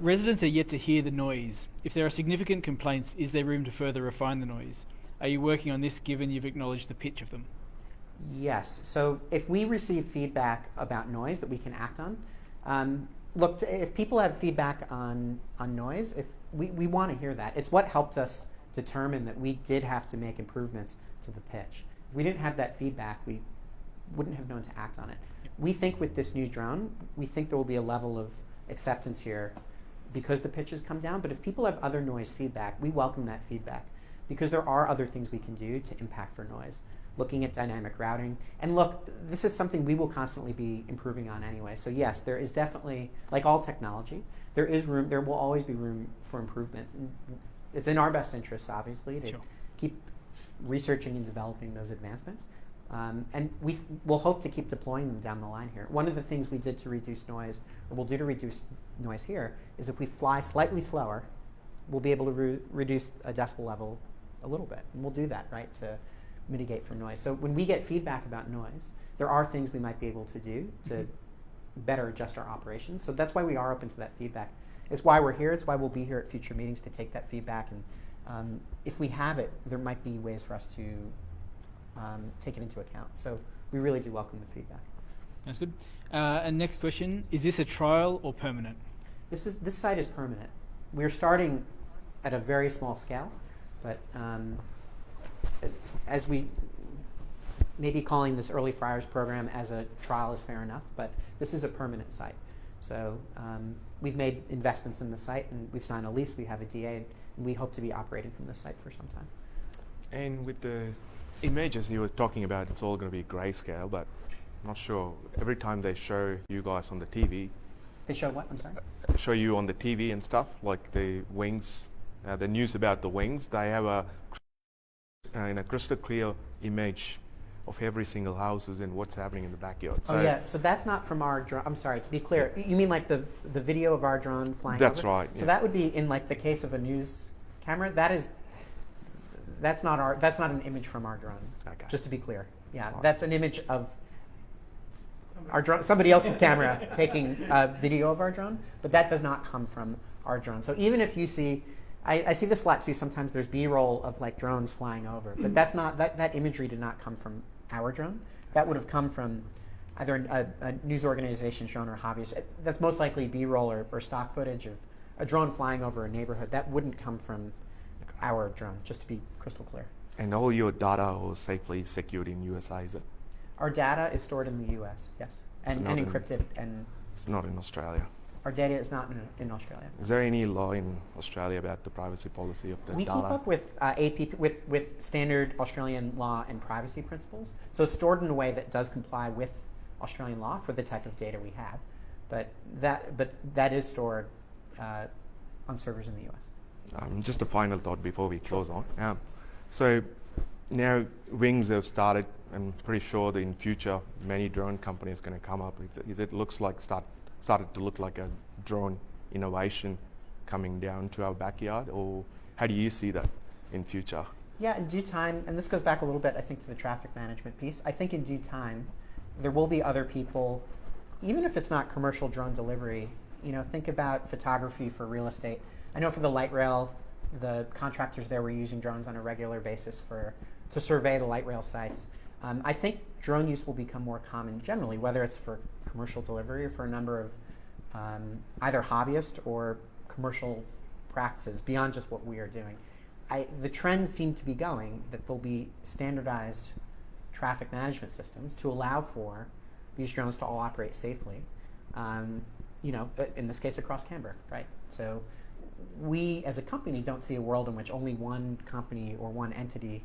Residents are yet to hear the noise. If there are significant complaints, is there room to further refine the noise? Are you working on this given you've acknowledged the pitch of them? Yes. So if we receive feedback about noise that we can act on, look, if people have feedback on noise, if we want to hear that. It's what helped us determine that we did have to make improvements to the pitch. If we didn't have that feedback, we wouldn't have known to act on it. We think with this new drone, we think there will be a level of acceptance here because the pitch has come down. But if people have other noise feedback, we welcome that feedback because there are other things we can do to impact for noise. Looking at dynamic routing. And look, this is something we will constantly be improving on anyway. So yes, there is definitely, like all technology, there will always be room for improvement. It's in our best interests, obviously, to keep researching and developing those advancements. And we'll hope to keep deploying them down the line here. One of the things we did to reduce noise, or we'll do to reduce noise here, is if we fly slightly slower, we'll be able to reduce a decibel level a little bit. And we'll do that, right, to mitigate for noise. So when we get feedback about noise, there are things we might be able to do to better adjust our operations. So that's why we are open to that feedback. It's why we're here. It's why we'll be here at future meetings to take that feedback. And if we have it, there might be ways for us to take it into account. So we really do welcome the feedback. That's good. And next question, is this a trial or permanent? This site is permanent. We're starting at a very small scale, but as we maybe calling this early fryers program as a trial is fair enough, but this is a permanent site. So we've made investments in the site and we've signed a lease, we have a DA, and we hope to be operating from this site for some time. And with the images you were talking about, it's all going to be grayscale, but I'm not sure. Every time they show you guys on the TV. They show what? I'm sorry? Show you on the TV and stuff, like the wings, the news about the wings, they have a crystal clear image of every single houses and what's happening in the backyard. So yeah, so that's not from our drone. I'm sorry, to be clear, you mean like the video of our drone flying That's over? right. So that would be in like the case of a news camera. That's not an image from our drone. Okay. Just to be clear. Yeah, that's an image of our drone, somebody else's camera taking a video of our drone, but that does not come from our drone. So even if you see, I see this a lot too, sometimes there's B-roll of like drones flying over, but that's not, that imagery did not come from our drone. That would have come from either a news organization's drone or hobbyist. That's most likely B-roll or stock footage of a drone flying over a neighborhood. That wouldn't come from our drone, just to be crystal clear. And all your data are safely secured in USA, is it? Our data is stored in the US, yes, and encrypted. And it's not in Australia. Our data is not in Australia. Is there any law in Australia about the privacy policy of the data? We keep up with APP, with standard Australian law and privacy principles. So it's stored in a way that does comply with Australian law for the type of data we have, but that is stored on servers in the US. Just a final thought before we close on. So now wings have started. I'm pretty sure that in future many drone companies are going to come up. It looks like started to look like a drone innovation coming down to our backyard, or how do you see that in future? Yeah, in due time, and this goes back a little bit, I think, to the traffic management piece. I think in due time, there will be other people, even if it's not commercial drone delivery. You know, think about photography for real estate. I know for the light rail, the contractors there were using drones on a regular basis to survey the light rail sites. I think drone use will become more common generally, whether it's for commercial delivery or for a number of either hobbyist or commercial practices beyond just what we are doing. the trends seem to be going that there'll be standardized traffic management systems to allow for these drones to all operate safely, you know, in this case across Canberra, right? So we as a company don't see a world in which only one company or one entity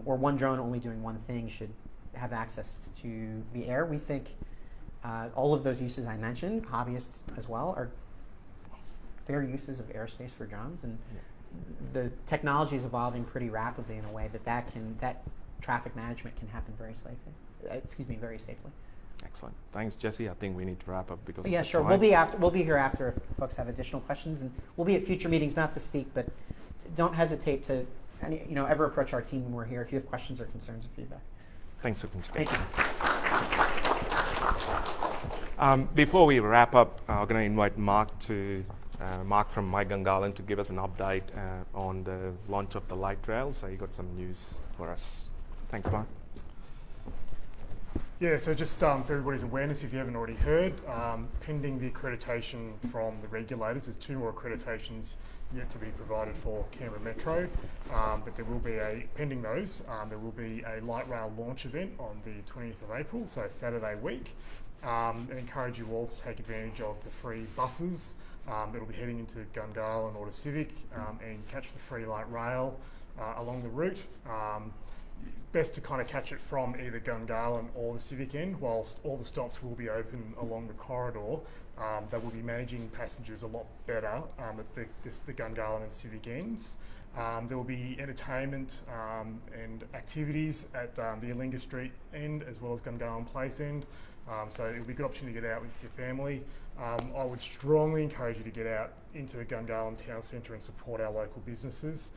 or one drone only doing one thing should have access to the air. We think all of those uses I mentioned, hobbyists as well, are fair uses of airspace for drones, and the technology is evolving pretty rapidly in a way that traffic management can happen very safely. Very safely. Excellent. Thanks, Jesse. I think we need to wrap up because yeah, of the sure. time. We'll be here after if folks have additional questions, and we'll be at future meetings, not to speak, but don't hesitate to ever approach our team when we're here if you have questions or concerns or feedback. Thanks for participating. Thank you. Before we wrap up, I'm going to invite Mark from My Gungahlin to give us an update on the launch of the light rail. So he got some news for us. Thanks, Mark. Yeah, so just for everybody's awareness, if you haven't already heard, pending the accreditation from the regulators, there's 2 more accreditations yet to be provided for Canberra Metro, but there will be pending those, there will be a light rail launch event on the 20th of April, so Saturday week. I encourage you all to take advantage of the free buses that'll be heading into Gungahlin or to Civic and catch the free light rail along the route. Best to kind of catch it from either Gungahlin or the Civic end, whilst all the stops will be open along the corridor. They will be managing passengers a lot better at the Gungahlin and Civic ends. There will be entertainment and activities at the Alinga Street end as well as Gungahlin Place end. So it'll be a good opportunity to get out with your family. I would strongly encourage you to get out into the Gungahlin Town Centre and support our local businesses.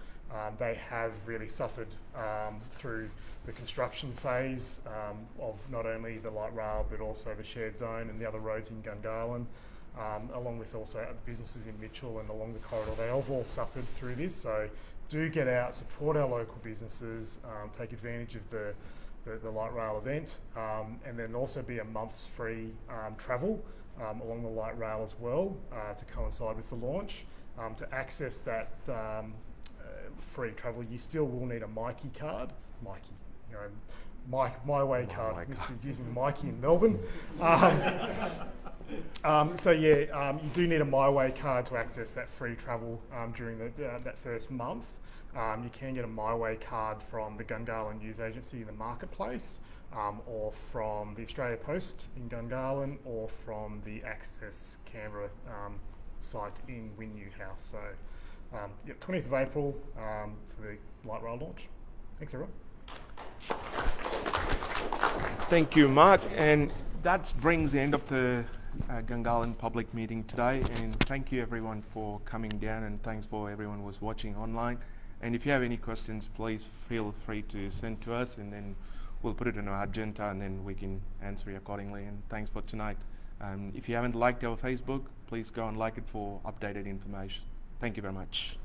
They have really suffered through the construction phase of not only the light rail but also the shared zone and the other roads in Gungahlin, along with also the businesses in Mitchell and along the corridor. They have all suffered through this, so do get out, support our local businesses, take advantage of the light rail event, and then also be a month's free travel along the light rail as well to coincide with the launch. To access that free travel, you still will need a Mikey card. My Way card. Using Mikey in Melbourne. So yeah, you do need a My Way card to access that free travel during that first month. You can get a My Way card from the Gungahlin News Agency in the marketplace, or from the Australia Post in Gungahlin, or from the Access Canberra site in Wynyard House. So, 20th of April for the light rail launch. Thanks, everyone. Thank you, Mark. And that brings the end of the Gungahlin public meeting today. And thank you, everyone, for coming down, and thanks for everyone who was watching online. And if you have any questions, please feel free to send to us, and then we'll put it on our agenda, and then we can answer you accordingly. And thanks for tonight. If you haven't liked our Facebook, please go and like it for updated information. Thank you very much.